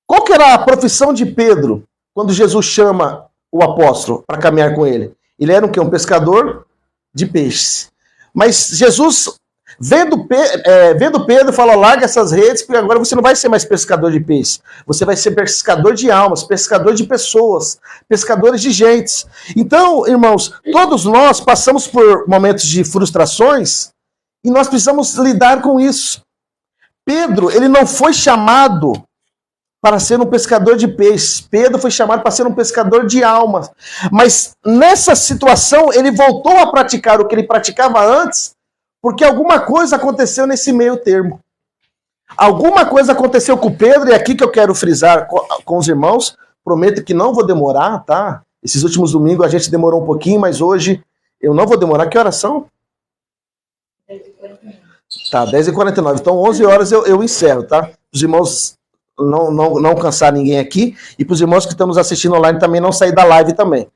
Qual que era a profissão de Pedro quando Jesus chama o apóstolo para caminhar com ele? Ele era o quê? Um pescador de peixes. Mas Jesus, vendo Pedro, fala: larga essas redes, porque agora você não vai ser mais pescador de peixes. Você vai ser pescador de almas, pescador de pessoas, pescadores de gentes. Então, irmãos, todos nós passamos por momentos de frustrações e nós precisamos lidar com isso. Pedro, ele não foi chamado para ser um pescador de peixes. Pedro foi chamado para ser um pescador de almas. Mas nessa situação, ele voltou a praticar o que ele praticava antes, porque alguma coisa aconteceu nesse meio termo. Alguma coisa aconteceu com Pedro, e é aqui que eu quero frisar com os irmãos. Prometo que não vou demorar, tá? Esses últimos domingos a gente demorou um pouquinho, mas hoje eu não vou demorar. Que horas são? 10h49. Tá, 10h49. Então 11 horas eu encerro, tá? Os irmãos não cansar ninguém aqui, e para os irmãos que estamos assistindo online também não sair da live também.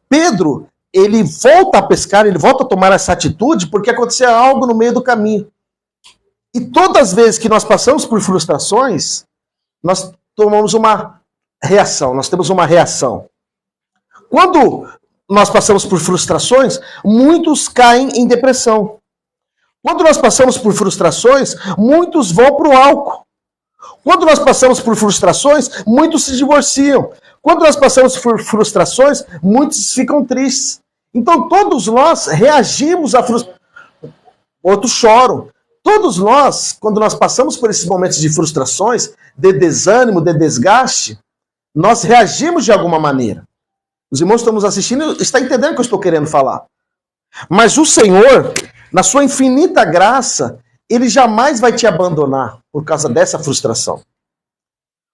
Pedro, ele volta a pescar, ele volta a tomar essa atitude porque aconteceu algo no meio do caminho. E todas as vezes que nós passamos por frustrações, nós tomamos uma reação, nós temos uma reação. Quando nós passamos por frustrações, muitos caem em depressão. Quando nós passamos por frustrações, muitos vão para o álcool. Quando nós passamos por frustrações, muitos se divorciam. Quando nós passamos por frustrações, muitos ficam tristes. Então todos nós reagimos a frustrações. Outros choram. Todos nós, quando nós passamos por esses momentos de frustrações, de desânimo, de desgaste, nós reagimos de alguma maneira. Os irmãos que estamos assistindo estão entendendo o que eu estou querendo falar. Mas o Senhor, na sua infinita graça, Ele jamais vai te abandonar por causa dessa frustração.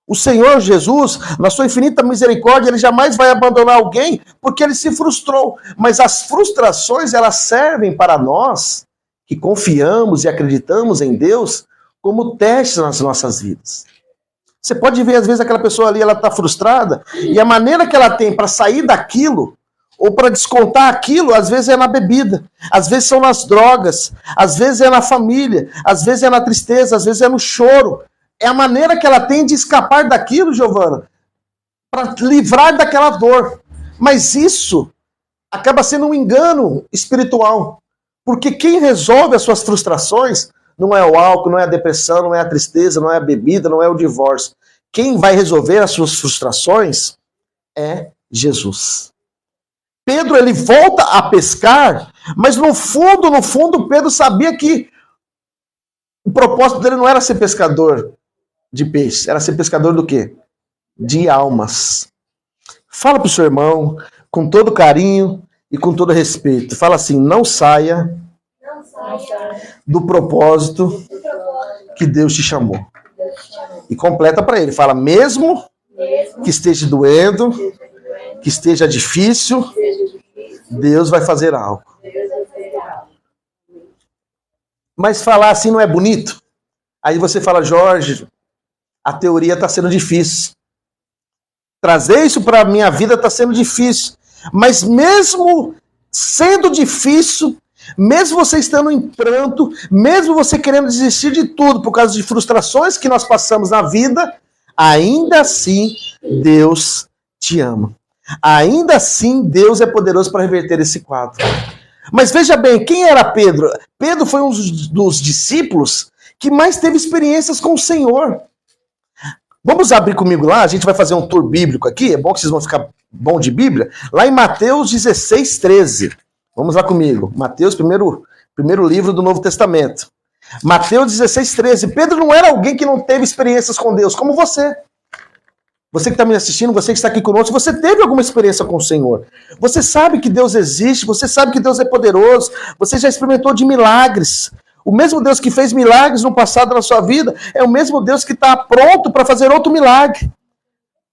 O Senhor Jesus, na sua infinita misericórdia, Ele jamais vai abandonar alguém porque ele se frustrou. Mas as frustrações, elas servem para nós, que confiamos e acreditamos em Deus, como testes nas nossas vidas. Você pode ver, às vezes, aquela pessoa ali, ela está frustrada, e a maneira que ela tem para sair daquilo, ou para descontar aquilo, às vezes é na bebida, às vezes são nas drogas, às vezes é na família, às vezes é na tristeza, às vezes é no choro. É a maneira que ela tem de escapar daquilo, Giovana, para livrar daquela dor. Mas isso acaba sendo um engano espiritual, porque quem resolve as suas frustrações não é o álcool, não é a depressão, não é a tristeza, não é a bebida, não é o divórcio. Quem vai resolver as suas frustrações é Jesus. Pedro, ele volta a pescar, mas no fundo, Pedro sabia que o propósito dele não era ser pescador de peixes, era ser pescador do quê? De almas. Fala para o seu irmão, com todo carinho e com todo respeito. Fala assim: não saia do propósito que Deus te chamou. E completa para ele. Fala: mesmo que esteja doendo, que esteja difícil, Deus vai fazer algo. Mas falar assim não é bonito? Aí você fala: Jorge, a teoria está sendo difícil. Trazer isso para a minha vida está sendo difícil. Mas mesmo sendo difícil, mesmo você estando em pranto, mesmo você querendo desistir de tudo por causa de frustrações que nós passamos na vida, ainda assim Deus te ama. Ainda assim Deus é poderoso para reverter esse quadro. Mas veja bem, quem era Pedro? Pedro foi um dos discípulos que mais teve experiências com o Senhor. Vamos abrir comigo lá, a gente vai fazer um tour bíblico aqui, é bom que vocês vão ficar bom de Bíblia. Lá em Mateus 16, 13. Vamos lá comigo. Mateus, primeiro livro do Novo Testamento. Mateus 16, 13. Pedro não era alguém que não teve experiências com Deus, como você. Você que está me assistindo, você que está aqui conosco, você teve alguma experiência com o Senhor. Você sabe que Deus existe, você sabe que Deus é poderoso, você já experimentou de milagres. O mesmo Deus que fez milagres no passado na sua vida é o mesmo Deus que está pronto para fazer outro milagre.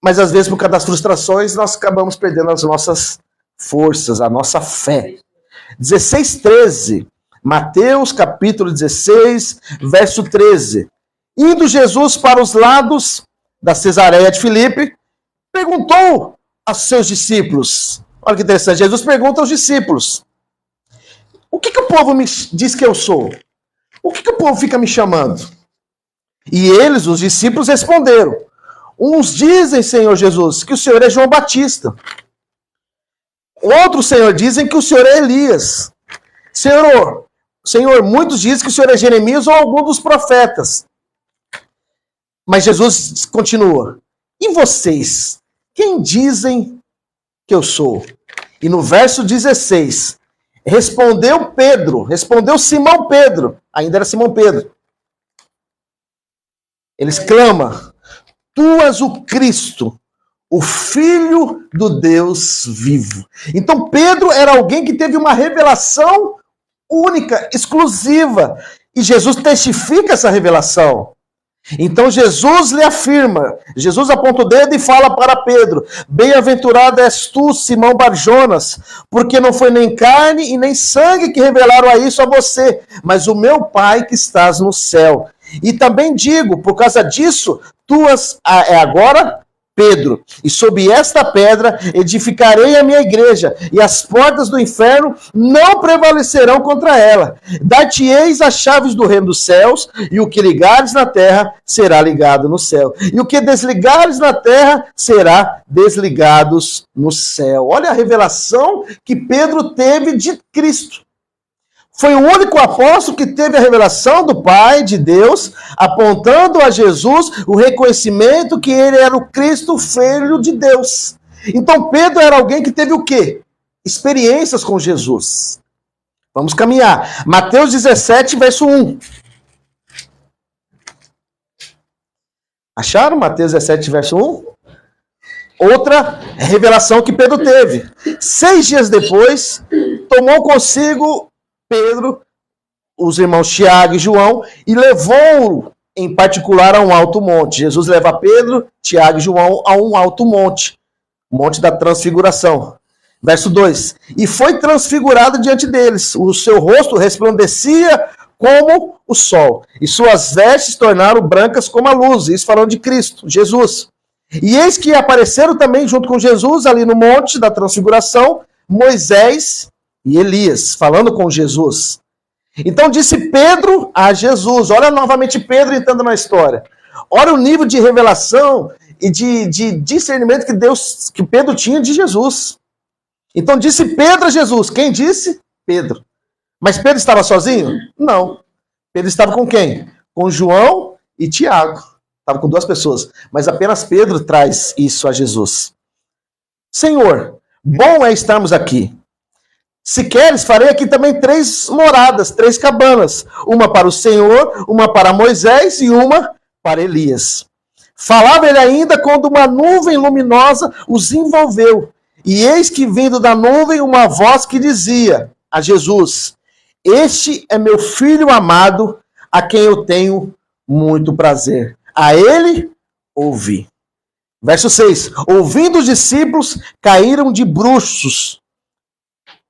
Mas às vezes, por causa das frustrações, nós acabamos perdendo as nossas forças, a nossa fé. 16, 13. Mateus capítulo 16, verso 13. Indo Jesus para os lados da Cesareia de Filipe, perguntou aos seus discípulos. Olha que interessante, Jesus pergunta aos discípulos: o que o povo me diz que eu sou? O que o povo fica me chamando? E eles, os discípulos, responderam: uns dizem, Senhor Jesus, que o Senhor é João Batista. Outros, Senhor, dizem que o Senhor é Elias. Senhor, muitos dizem que o Senhor é Jeremias ou algum dos profetas. Mas Jesus continua: e vocês? Quem dizem que eu sou? E no verso 16, respondeu Simão Pedro, ainda era Simão Pedro. Ele exclama: tu és o Cristo, o Filho do Deus vivo. Então Pedro era alguém que teve uma revelação única, exclusiva. E Jesus testifica essa revelação. Então Jesus lhe afirma, Jesus aponta o dedo e fala para Pedro: bem-aventurado és tu, Simão Barjonas, porque não foi nem carne e nem sangue que revelaram a isso a você, mas o meu Pai que estás no céu. E também digo, por causa disso, tu és agora Pedro, e sob esta pedra edificarei a minha igreja, e as portas do inferno não prevalecerão contra ela. Dar-te-eis as chaves do reino dos céus, e o que ligares na terra será ligado no céu, e o que desligares na terra será desligado no céu. Olha a revelação que Pedro teve de Cristo. Foi o único apóstolo que teve a revelação do Pai, de Deus, apontando a Jesus o reconhecimento que ele era o Cristo, Filho de Deus. Então Pedro era alguém que teve o quê? Experiências com Jesus. Vamos caminhar. Mateus 17, verso 1. Acharam Mateus 17, verso 1? Outra revelação que Pedro teve. 6 dias depois, tomou consigo Pedro, os irmãos Tiago e João, e levou-o em particular a um alto monte. Jesus leva Pedro, Tiago e João a um alto monte, monte da transfiguração. Verso 2: e foi transfigurado diante deles, o seu rosto resplandecia como o sol, e suas vestes tornaram brancas como a luz. Isso falando de Cristo, Jesus. E eis que apareceram também junto com Jesus, ali no monte da transfiguração, Moisés e Elias, falando com Jesus. Então disse Pedro a Jesus, olha novamente Pedro entrando na história. Olha o nível de revelação e de discernimento que Pedro tinha de Jesus. Então disse Pedro a Jesus. Quem disse? Pedro. Mas Pedro estava sozinho? Não. Pedro estava com quem? Com João e Tiago. Estava com 2 pessoas. Mas apenas Pedro traz isso a Jesus. Senhor, bom é estarmos aqui. Se queres, farei aqui também 3 moradas, 3 cabanas. Uma para o Senhor, uma para Moisés e uma para Elias. Falava ele ainda quando uma nuvem luminosa os envolveu. E eis que vindo da nuvem uma voz que dizia a Jesus: este é meu filho amado, a quem eu tenho muito prazer. A ele ouvi. Verso 6. Ouvindo os discípulos, caíram de bruços,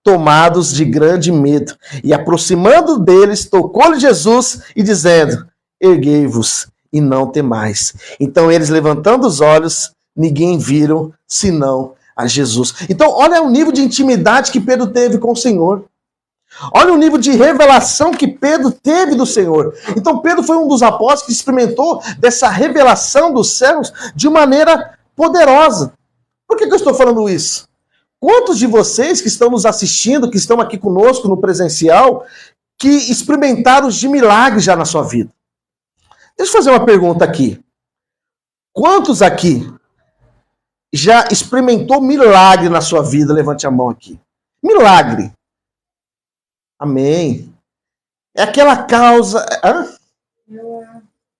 tomados de grande medo. E aproximando deles, tocou-lhe Jesus e dizendo: erguei-vos e não temais. Então eles, levantando os olhos, ninguém viram senão a Jesus. Então olha o nível de intimidade que Pedro teve com o Senhor. Olha o nível de revelação que Pedro teve do Senhor. Então Pedro foi um dos apóstolos que experimentou dessa revelação dos céus de maneira poderosa. Por que eu estou falando isso? Quantos de vocês que estão nos assistindo, que estão aqui conosco no presencial, que experimentaram de milagres já na sua vida? Deixa eu fazer uma pergunta aqui. Quantos aqui já experimentou milagre na sua vida? Levante a mão aqui. Milagre. Amém. É aquela causa... Hã?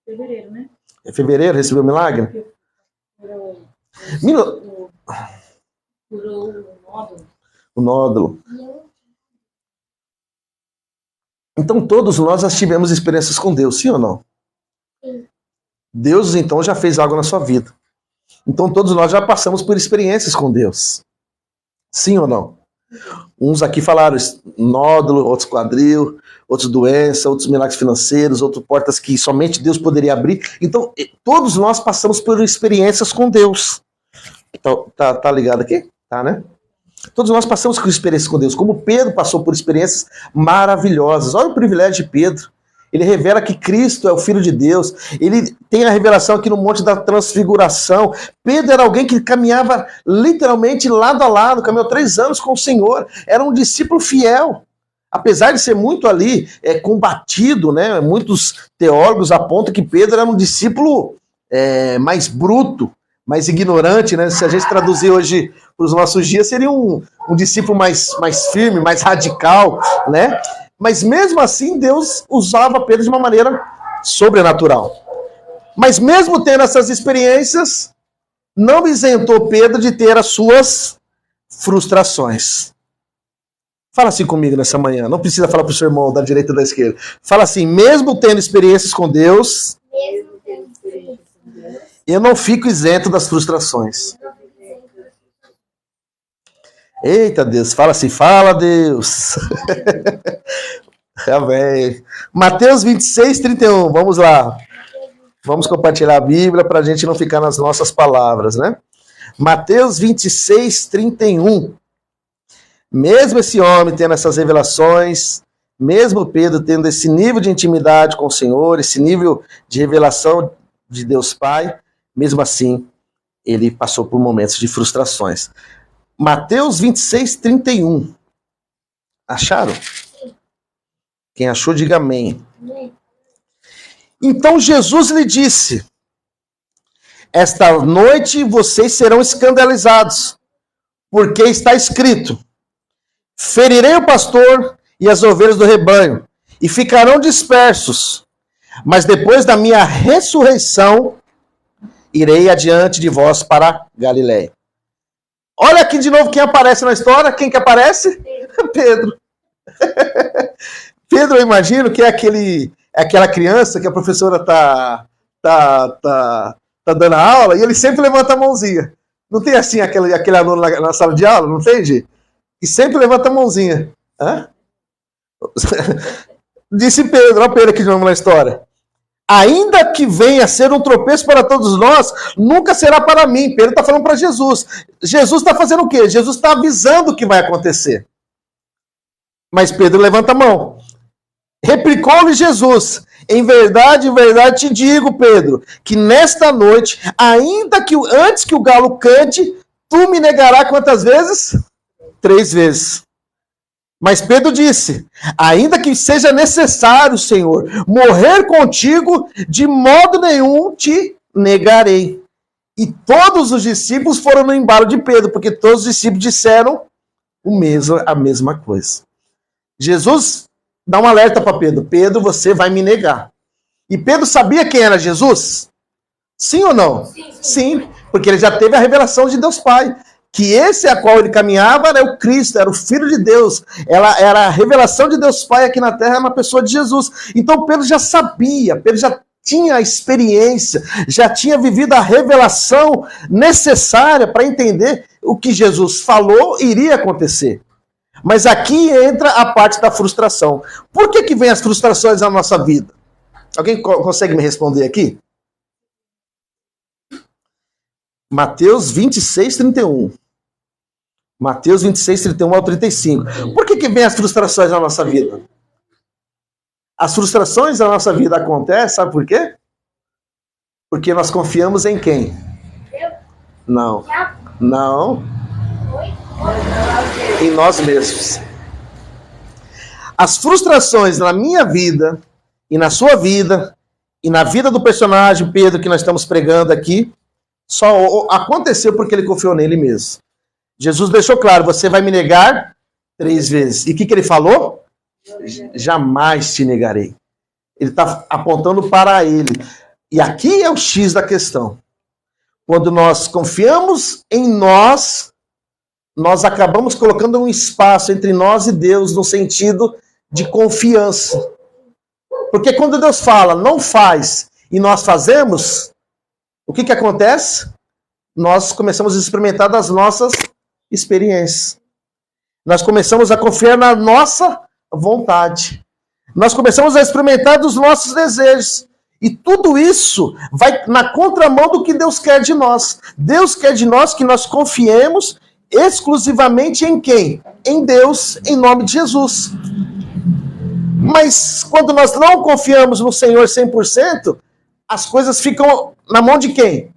Fevereiro, né? É fevereiro, recebeu milagre? Curou o nódulo. O nódulo. Então todos nós já tivemos experiências com Deus, sim ou não? Sim. Deus então já fez algo na sua vida. Então todos nós já passamos por experiências com Deus. Sim ou não? Uns aqui falaram nódulo, outros quadril, outros doença, outros milagres financeiros, outras portas que somente Deus poderia abrir. Então todos nós passamos por experiências com Deus. Tá ligado aqui? Tá, né? Todos nós passamos por experiências com Deus, como Pedro passou por experiências maravilhosas. Olha o privilégio de Pedro. Ele revela que Cristo é o Filho de Deus. Ele tem a revelação aqui no Monte da Transfiguração. Pedro era alguém que caminhava literalmente lado a lado, caminhou 3 anos com o Senhor. Era um discípulo fiel. Apesar de ser muito ali combatido, né? Muitos teólogos apontam que Pedro era um discípulo mais bruto, mais ignorante, né? Se a gente traduzir hoje para os nossos dias, seria um discípulo mais firme, mais radical, né? Mas mesmo assim, Deus usava Pedro de uma maneira sobrenatural. Mas mesmo tendo essas experiências, não isentou Pedro de ter as suas frustrações. Fala assim comigo nessa manhã. Não precisa falar para o seu irmão da direita ou da esquerda. Fala assim, mesmo tendo experiências com Deus, eu não fico isento das frustrações. Eita Deus, fala assim, fala Deus. Amém. Mateus 26, 31, vamos lá. Vamos compartilhar a Bíblia para a gente não ficar nas nossas palavras, né? Mateus 26, 31. Mesmo esse homem tendo essas revelações, mesmo Pedro tendo esse nível de intimidade com o Senhor, esse nível de revelação de Deus Pai, mesmo assim, ele passou por momentos de frustrações. Mateus 26, 31. Acharam? Quem achou, diga amém. Então Jesus lhe disse: esta noite vocês serão escandalizados, porque está escrito: ferirei o pastor e as ovelhas do rebanho, e ficarão dispersos. Mas depois da minha ressurreição, irei adiante de vós para Galiléia. Olha aqui de novo quem aparece na história. Quem que aparece? Pedro. Pedro, eu imagino que é aquela criança que a professora tá dando a aula e ele sempre levanta a mãozinha. Não tem assim aquele aluno na sala de aula, não tem, gente? E sempre levanta a mãozinha. Hã? Disse Pedro, olha Pedro aqui de novo na história. Ainda que venha a ser um tropeço para todos nós, nunca será para mim. Pedro está falando para Jesus. Jesus está fazendo o quê? Jesus está avisando o que vai acontecer. Mas Pedro levanta a mão. Replicou-lhe Jesus: em verdade te digo, Pedro, que nesta noite, ainda que antes que o galo cante, tu me negarás quantas vezes? 3 vezes. Mas Pedro disse: ainda que seja necessário, Senhor, morrer contigo, de modo nenhum te negarei. E todos os discípulos foram no embalo de Pedro, porque todos os discípulos disseram a mesma coisa. Jesus dá um alerta para Pedro: Pedro, você vai me negar. E Pedro sabia quem era Jesus? Sim ou não? Sim, porque ele já teve a revelação de Deus Pai. Que esse a qual ele caminhava era o Cristo, era o Filho de Deus. Ela era a revelação de Deus Pai aqui na terra na pessoa de Jesus. Então Pedro já sabia, Pedro já tinha a experiência, já tinha vivido a revelação necessária para entender o que Jesus falou iria acontecer. Mas aqui entra a parte da frustração. Por que vem as frustrações na nossa vida? Alguém consegue me responder aqui? Mateus 26, 31. Mateus 26, 31 ao 35. Por que vem as frustrações na nossa vida? As frustrações na nossa vida acontecem, sabe por quê? Porque nós confiamos em quem? Não. Em nós mesmos. As frustrações na minha vida, e na sua vida, e na vida do personagem Pedro que nós estamos pregando aqui, só aconteceu porque ele confiou nele mesmo. Jesus deixou claro, você vai me negar 3 vezes. E o que ele falou? Jamais te negarei. Ele está apontando para ele. E aqui é o X da questão. Quando nós confiamos em nós, nós acabamos colocando um espaço entre nós e Deus no sentido de confiança. Porque quando Deus fala, não faz, e nós fazemos, o que acontece? Nós começamos a experimentar das nossas experiências. Nós começamos a confiar na nossa vontade. Nós começamos a experimentar dos nossos desejos. E tudo isso vai na contramão do que Deus quer de nós. Deus quer de nós que nós confiemos exclusivamente em quem? Em Deus, em nome de Jesus. Mas quando nós não confiamos no Senhor 100%, as coisas ficam na mão de quem?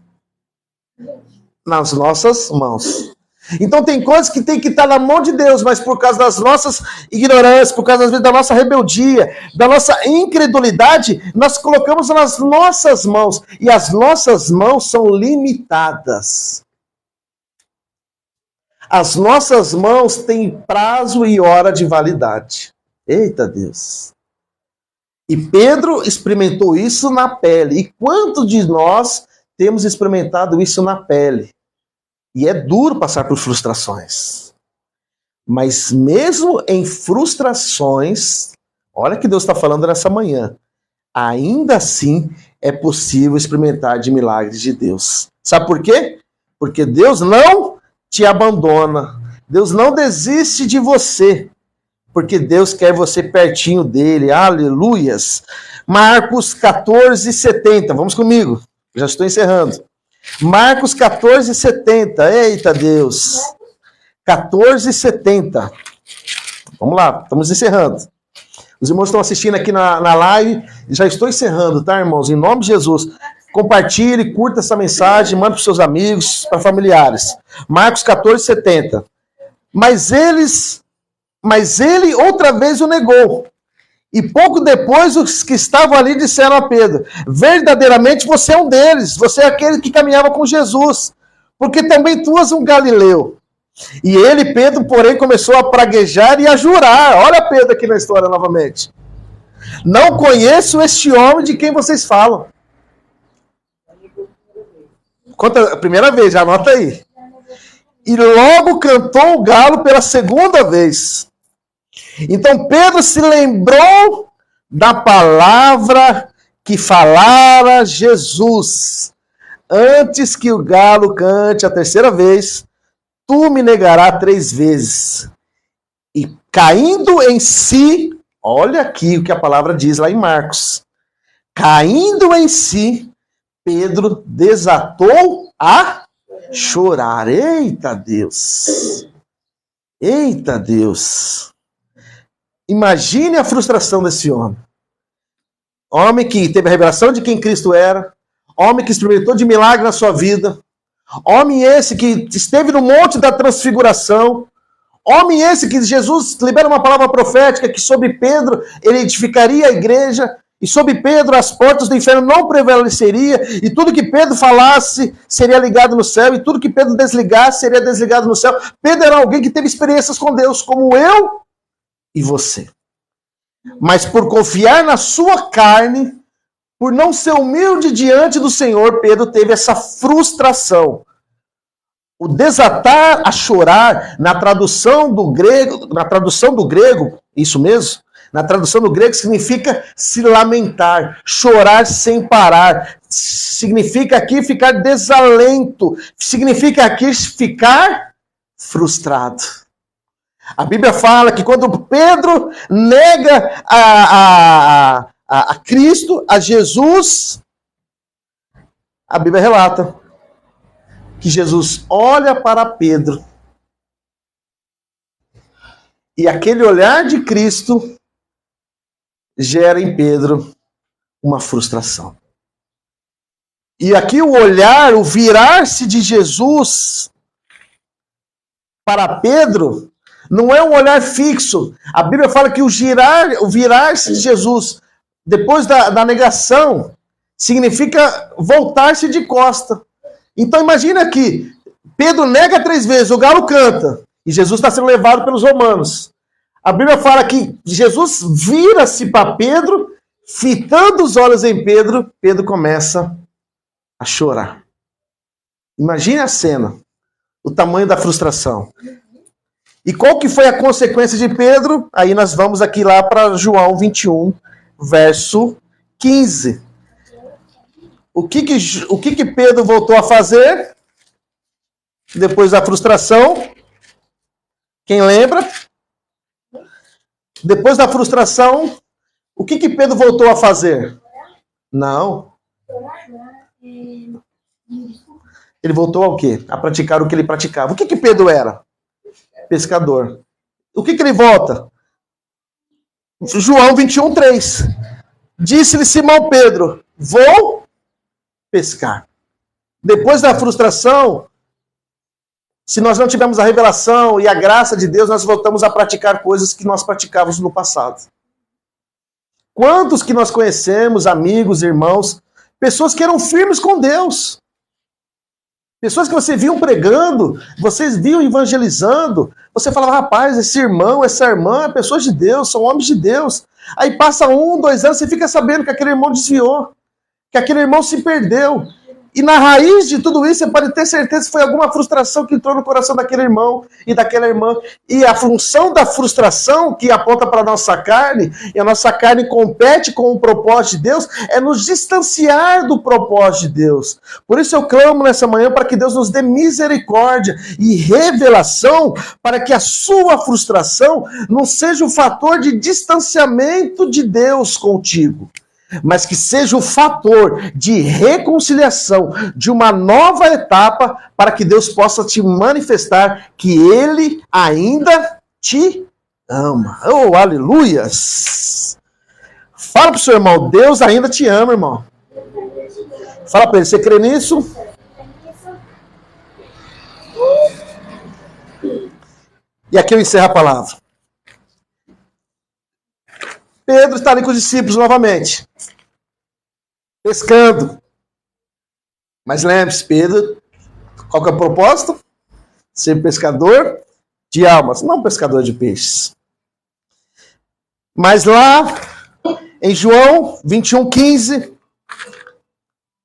Nas nossas mãos. Então tem coisas que tem que estar na mão de Deus, mas por causa das nossas ignorâncias, por causa às vezes da nossa rebeldia, da nossa incredulidade, nós colocamos nas nossas mãos. E as nossas mãos são limitadas. As nossas mãos têm prazo e hora de validade. Eita Deus! E Pedro experimentou isso na pele. E quantos de nós temos experimentado isso na pele? E é duro passar por frustrações. Mas mesmo em frustrações, olha o que Deus está falando nessa manhã, ainda assim é possível experimentar de milagres de Deus. Sabe por quê? Porque Deus não te abandona. Deus não desiste de você. Porque Deus quer você pertinho dele. Aleluias. Marcos 14:70. Vamos comigo. Já estou encerrando. Marcos 14:70. Eita Deus. 14:70. Vamos lá, estamos encerrando. Os irmãos estão assistindo aqui na live. Já estou encerrando, tá, irmãos? Em nome de Jesus. Compartilhe, curta essa mensagem, mande para os seus amigos, para familiares. Marcos 14:70. Mas ele outra vez o negou. E pouco depois os que estavam ali disseram a Pedro, verdadeiramente você é um deles, você é aquele que caminhava com Jesus, porque também tu és um galileu. E ele, Pedro, porém, começou a praguejar e a jurar. Olha Pedro aqui na história novamente. Não conheço este homem de quem vocês falam. Conta a primeira vez, já anota aí. E logo cantou o galo pela segunda vez. Então Pedro se lembrou da palavra que falara Jesus. Antes que o galo cante a terceira vez, tu me negarás 3 vezes. E caindo em si, olha aqui o que a palavra diz lá em Marcos. Caindo em si, Pedro desatou a chorar. Eita Deus! Eita Deus! Imagine a frustração desse homem. Homem que teve a revelação de quem Cristo era. Homem que experimentou de milagre na sua vida. Homem esse que esteve no monte da transfiguração. Homem esse que Jesus libera uma palavra profética que sobre Pedro ele edificaria a igreja. E sobre Pedro as portas do inferno não prevaleceriam. E tudo que Pedro falasse seria ligado no céu. E tudo que Pedro desligasse seria desligado no céu. Pedro era alguém que teve experiências com Deus, como eu e você. Mas por confiar na sua carne, por não ser humilde diante do Senhor, Pedro teve essa frustração. O desatar a chorar, na tradução do grego, isso mesmo, na tradução do grego significa se lamentar, chorar sem parar. Significa aqui ficar desalento, significa aqui ficar frustrado. A Bíblia fala que quando Pedro nega a Cristo, a Jesus, a Bíblia relata que Jesus olha para Pedro e aquele olhar de Cristo gera em Pedro uma frustração. E aqui o olhar, o virar-se de Jesus para Pedro não é um olhar fixo. A Bíblia fala que o virar-se de Jesus depois da negação significa voltar-se de costa. Então imagina que Pedro nega 3 vezes, o galo canta, e Jesus está sendo levado pelos romanos. A Bíblia fala que Jesus vira-se para Pedro, fitando os olhos em Pedro, Pedro começa a chorar. Imagine a cena, o tamanho da frustração. E qual que foi a consequência de Pedro? Aí nós vamos aqui lá para João 21, verso 15. O que Pedro voltou a fazer depois da frustração? Quem lembra? Depois da frustração, o que Pedro voltou a fazer? Não. Ele voltou ao quê? A praticar o que ele praticava. O que Pedro era? Pescador. O que ele volta? João 21, 3. Disse-lhe Simão Pedro, vou pescar. Depois da frustração, se nós não tivermos a revelação e a graça de Deus, nós voltamos a praticar coisas que nós praticávamos no passado. Quantos que nós conhecemos, amigos, irmãos, pessoas que eram firmes com Deus, pessoas que você viam pregando, vocês viam evangelizando, você falava, rapaz, esse irmão, essa irmã é pessoas de Deus, são homens de Deus. Aí passa 1, 2 anos, você fica sabendo que aquele irmão desviou, que aquele irmão se perdeu. E na raiz de tudo isso, você pode ter certeza que foi alguma frustração que entrou no coração daquele irmão e daquela irmã. E a função da frustração que aponta para a nossa carne, e a nossa carne compete com o propósito de Deus, é nos distanciar do propósito de Deus. Por isso eu clamo nessa manhã para que Deus nos dê misericórdia e revelação para que a sua frustração não seja o fator de distanciamento de Deus contigo, mas que seja o fator de reconciliação, de uma nova etapa, para que Deus possa te manifestar que Ele ainda te ama. Oh, aleluias! Fala para o seu irmão, Deus ainda te ama, irmão. Fala para ele, você crê nisso? E aqui eu encerro a palavra. Pedro está ali com os discípulos novamente, pescando. Mas lembre-se, Pedro, qual que é o propósito? Ser pescador de almas, não pescador de peixes. Mas lá, em João 21, 15,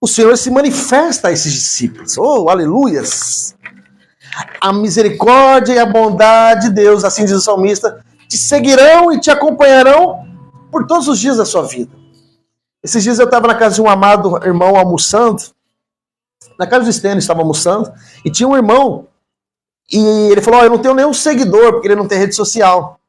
o Senhor se manifesta a esses discípulos. Oh, aleluias! A misericórdia e a bondade de Deus, assim diz o salmista, te seguirão e te acompanharão por todos os dias da sua vida. Esses dias eu estava na casa de um amado irmão almoçando, na casa do Stênio estava almoçando, e tinha um irmão, e ele falou, eu não tenho nenhum seguidor, porque ele não tem rede social.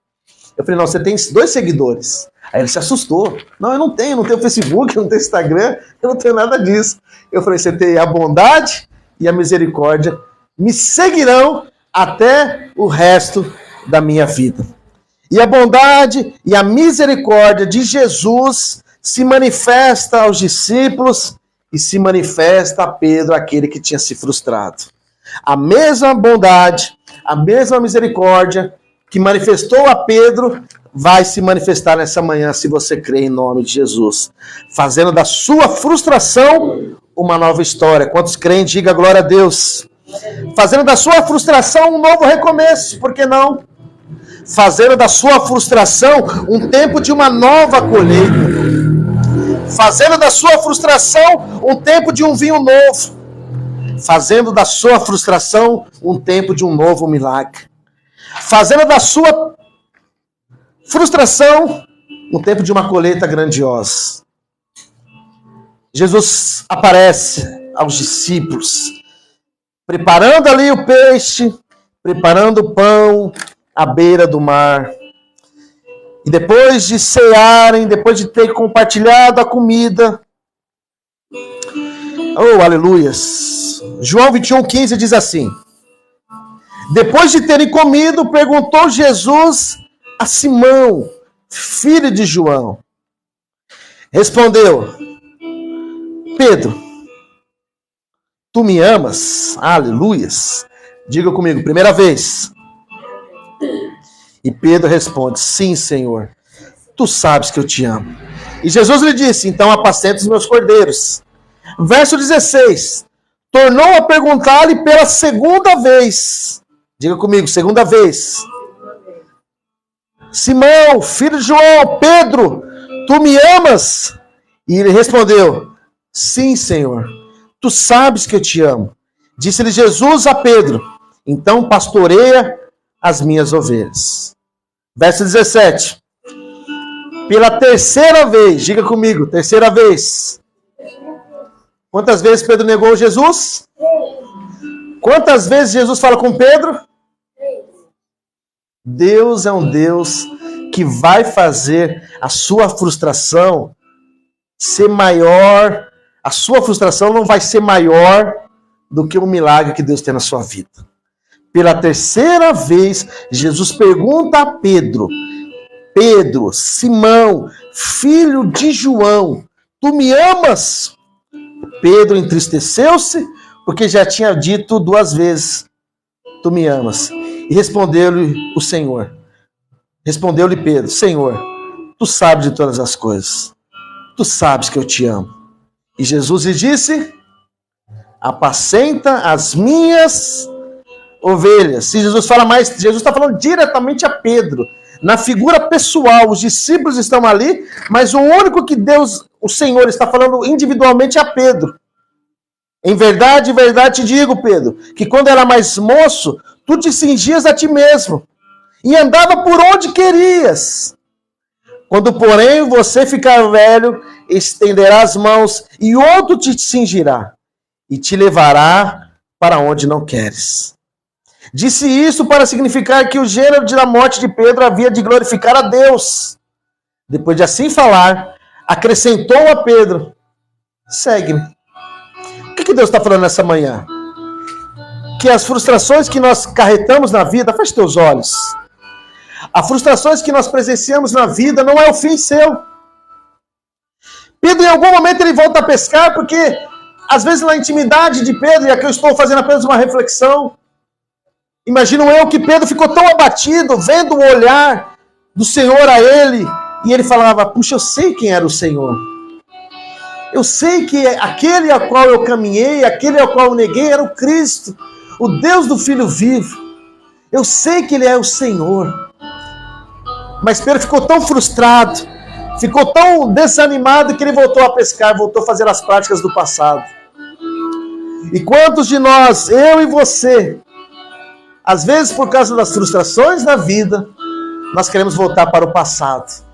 Eu falei, não, você tem 2 seguidores. Aí ele se assustou. Não, eu não tenho Facebook, eu não tenho Instagram, eu não tenho nada disso. Eu falei, você tem a bondade e a misericórdia, me seguirão até o resto da minha vida. E a bondade e a misericórdia de Jesus se manifesta aos discípulos e se manifesta a Pedro, aquele que tinha se frustrado. A mesma bondade, a mesma misericórdia que manifestou a Pedro vai se manifestar nessa manhã, se você crê em nome de Jesus, fazendo da sua frustração uma nova história. Quantos creem, diga glória a Deus. Fazendo da sua frustração um novo recomeço, por que não? Fazendo da sua frustração um tempo de uma nova colheita. Fazendo da sua frustração um tempo de um vinho novo. Fazendo da sua frustração um tempo de um novo milagre. Fazendo da sua frustração um tempo de uma colheita grandiosa. Jesus aparece aos discípulos, preparando ali o peixe, preparando o pão à beira do mar. E depois de cearem, depois de ter compartilhado a comida, oh, aleluias! João 21, 15 diz assim: depois de terem comido, perguntou Jesus a Simão, filho de João. Respondeu: Pedro, tu me amas? Aleluias! Diga comigo, primeira vez. E Pedro responde: sim, Senhor, tu sabes que eu te amo. E Jesus lhe disse: então apacenta os meus cordeiros. Verso 16. Tornou a perguntar-lhe pela segunda vez. Diga comigo, segunda vez. Simão, filho de João, Pedro, tu me amas? E ele respondeu: sim, Senhor, tu sabes que eu te amo. Disse-lhe Jesus a Pedro: então pastoreia as minhas ovelhas. Verso 17. Pela terceira vez, diga comigo, terceira vez. Quantas vezes Pedro negou Jesus? Quantas vezes Jesus fala com Pedro? Deus é um Deus que vai fazer a sua frustração ser maior. A sua frustração não vai ser maior do que o milagre que Deus tem na sua vida. Pela terceira vez, Jesus pergunta a Pedro: Pedro, Simão, filho de João, tu me amas? Pedro entristeceu-se, porque já tinha dito 2 vezes: tu me amas. E respondeu-lhe o Senhor. Respondeu-lhe Pedro: Senhor, tu sabes de todas as coisas. Tu sabes que eu te amo. E Jesus lhe disse: apacenta as minhas ovelhas. Se Jesus fala mais, Jesus está falando diretamente a Pedro, na figura pessoal. Os discípulos estão ali, mas o único que Deus, o Senhor, está falando individualmente é a Pedro. Em verdade, te digo, Pedro, que quando era mais moço, tu te cingias a ti mesmo e andava por onde querias. Quando, porém, você ficar velho, estenderá as mãos e outro te cingirá e te levará para onde não queres. Disse isso para significar que o gênero da morte de Pedro havia de glorificar a Deus. Depois de assim falar, acrescentou a Pedro: segue-me. O que Deus está falando nessa manhã? Que as frustrações que nós carretamos na vida, feche teus olhos. As frustrações que nós presenciamos na vida não é o fim seu. Pedro, em algum momento, ele volta a pescar, porque às vezes na intimidade de Pedro, e aqui eu estou fazendo apenas uma reflexão, imagino eu que Pedro ficou tão abatido, vendo o olhar do Senhor a ele, e ele falava: puxa, eu sei quem era o Senhor. Eu sei que aquele ao qual eu caminhei, aquele ao qual eu neguei, era o Cristo, o Deus do Filho vivo. Eu sei que Ele é o Senhor. Mas Pedro ficou tão frustrado, ficou tão desanimado, que ele voltou a pescar, voltou a fazer as práticas do passado. E quantos de nós, eu e você, às vezes por causa das frustrações da vida, nós queremos voltar para o passado.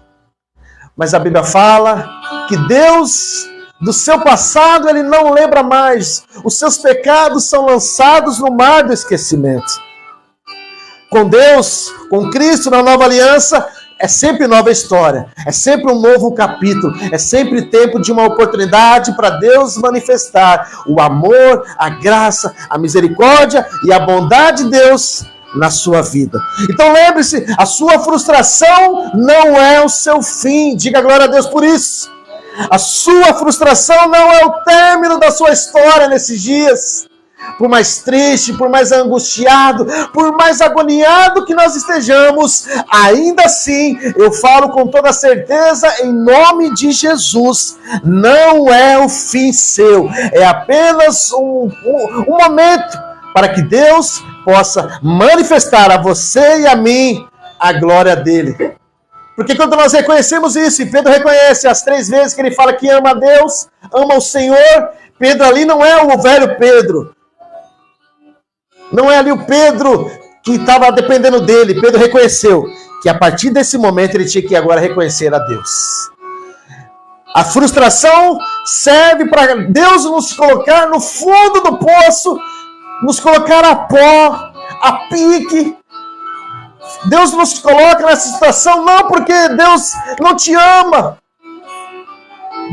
Mas a Bíblia fala que Deus, do seu passado, Ele não lembra mais. Os seus pecados são lançados no mar do esquecimento. Com Deus, com Cristo na nova aliança, é sempre nova história. É sempre um novo capítulo. É sempre tempo de uma oportunidade para Deus manifestar o amor, a graça, a misericórdia e a bondade de Deus na sua vida. Então lembre-se, a sua frustração não é o seu fim. Diga glória a Deus por isso. A sua frustração não é o término da sua história nesses dias. Por mais triste, por mais angustiado, por mais agoniado que nós estejamos, ainda assim, eu falo com toda certeza, em nome de Jesus, não é o fim seu. É apenas um momento para que Deus possa manifestar a você e a mim a glória dele. Porque quando nós reconhecemos isso, e Pedro reconhece as 3 vezes que ele fala que ama a Deus, ama o Senhor, Pedro ali não é o velho Pedro. Não é ali o Pedro que estava dependendo dele. Pedro reconheceu que a partir desse momento ele tinha que agora reconhecer a Deus. A frustração serve para Deus nos colocar no fundo do poço, nos colocar a pó, a pique. Deus nos coloca nessa situação não porque Deus não te ama.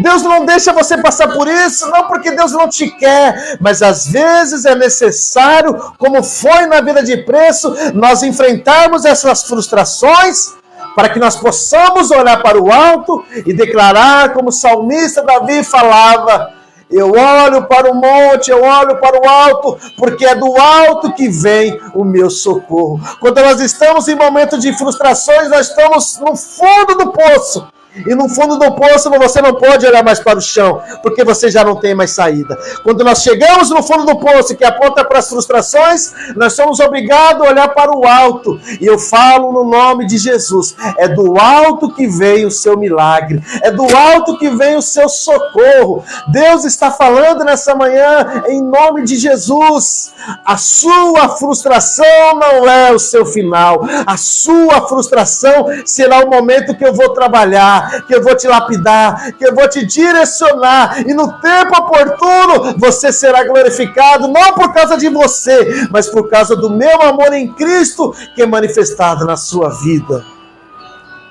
Deus não deixa você passar por isso, não porque Deus não te quer, mas às vezes é necessário, como foi na vida de preço, nós enfrentarmos essas frustrações para que nós possamos olhar para o alto e declarar, como o salmista Davi falava: Eu olho para o monte, eu olho para o alto, porque é do alto que vem o meu socorro. Quando nós estamos em momentos de frustrações, nós estamos no fundo do poço. E no fundo do poço você não pode olhar mais para o chão, porque você já não tem mais saída. Quando nós chegamos no fundo do poço, que aponta para as frustrações, nós somos obrigados a olhar para o alto. E eu falo no nome de Jesus, é do alto que vem o seu milagre, é do alto que vem o seu socorro. Deus está falando nessa manhã, em nome de Jesus. A sua frustração não é o seu final. A sua frustração será o momento que eu vou trabalhar, que eu vou te lapidar, que eu vou te direcionar, e no tempo oportuno você será glorificado, não por causa de você, mas por causa do meu amor em Cristo que é manifestado na sua vida.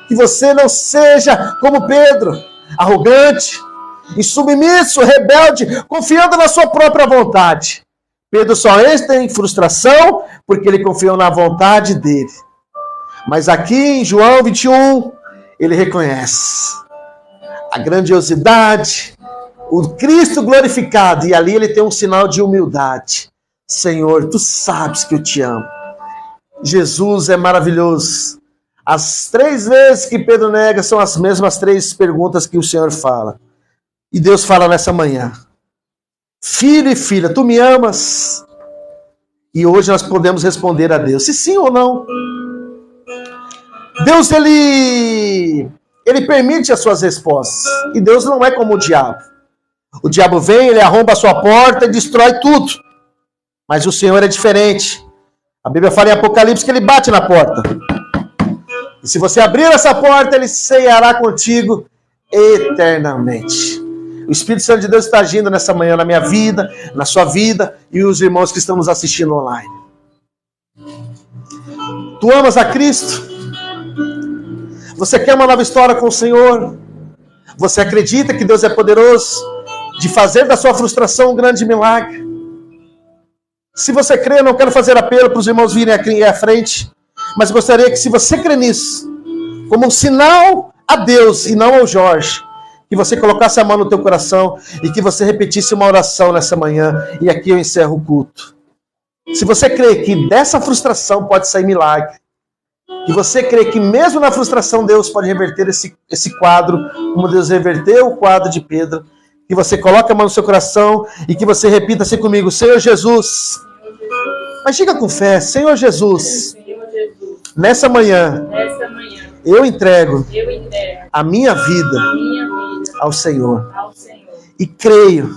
Que você não seja como Pedro, arrogante, insubmisso, rebelde, confiando na sua própria vontade. Pedro só entra em frustração porque ele confiou na vontade dele. Mas aqui em João 21, ele reconhece a grandiosidade, o Cristo glorificado, e ali ele tem um sinal de humildade. Senhor, tu sabes que eu te amo. Jesus é maravilhoso. As 3 vezes que Pedro nega são as mesmas 3 perguntas que o Senhor fala. E Deus fala nessa manhã: filho e filha, tu me amas? E hoje nós podemos responder a Deus, se sim ou não. Deus, ele permite as suas respostas. E Deus não é como o diabo. O diabo vem, ele arromba a sua porta e destrói tudo. Mas o Senhor é diferente. A Bíblia fala em Apocalipse que ele bate na porta. E se você abrir essa porta, ele ceará contigo eternamente. O Espírito Santo de Deus está agindo nessa manhã na minha vida, na sua vida e os irmãos que estão nos assistindo online. Tu amas a Cristo? Você quer uma nova história com o Senhor? Você acredita que Deus é poderoso de fazer da sua frustração um grande milagre? Se você crê, eu não quero fazer apelo para os irmãos virem aqui à frente, mas gostaria que, se você crê nisso, como um sinal a Deus e não ao Jorge, que você colocasse a mão no teu coração e que você repetisse uma oração nessa manhã, e aqui eu encerro o culto. Se você crê que dessa frustração pode sair milagre, que você crê que mesmo na frustração Deus pode reverter esse quadro, como Deus reverteu o quadro de Pedro, que você coloque a mão no seu coração e que você repita assim comigo: Senhor Jesus. Mas diga com fé: Senhor Jesus, nessa manhã, eu entrego a minha vida ao Senhor. E creio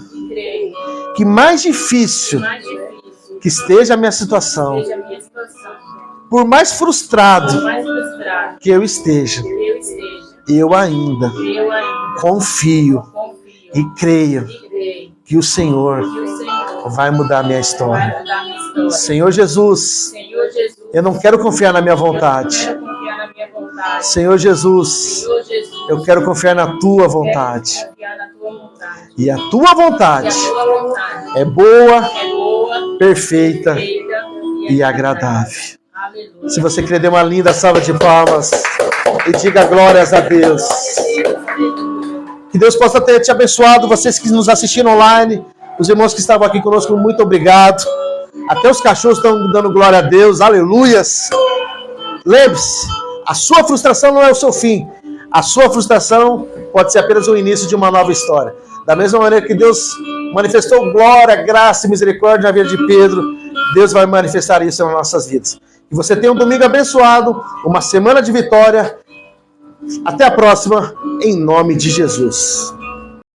que mais difícil que esteja a minha situação, por mais frustrado que eu esteja, eu ainda confio e creio que o Senhor vai mudar a minha história. Senhor Jesus, eu não quero confiar na minha vontade. Senhor Jesus, eu quero confiar na tua vontade. E a tua vontade é boa, perfeita e agradável. Se você crê, dê uma linda salva de palmas e diga glórias a Deus. Que Deus possa ter te abençoado, vocês que nos assistiram online, os irmãos que estavam aqui conosco, muito obrigado. Até os cachorros estão dando glória a Deus, aleluias. Lembre-se, a sua frustração não é o seu fim. A sua frustração pode ser apenas o início de uma nova história. Da mesma maneira que Deus manifestou glória, graça e misericórdia na vida de Pedro, Deus vai manifestar isso nas nossas vidas. Que você tenha um domingo abençoado, uma semana de vitória. Até a próxima, em nome de Jesus.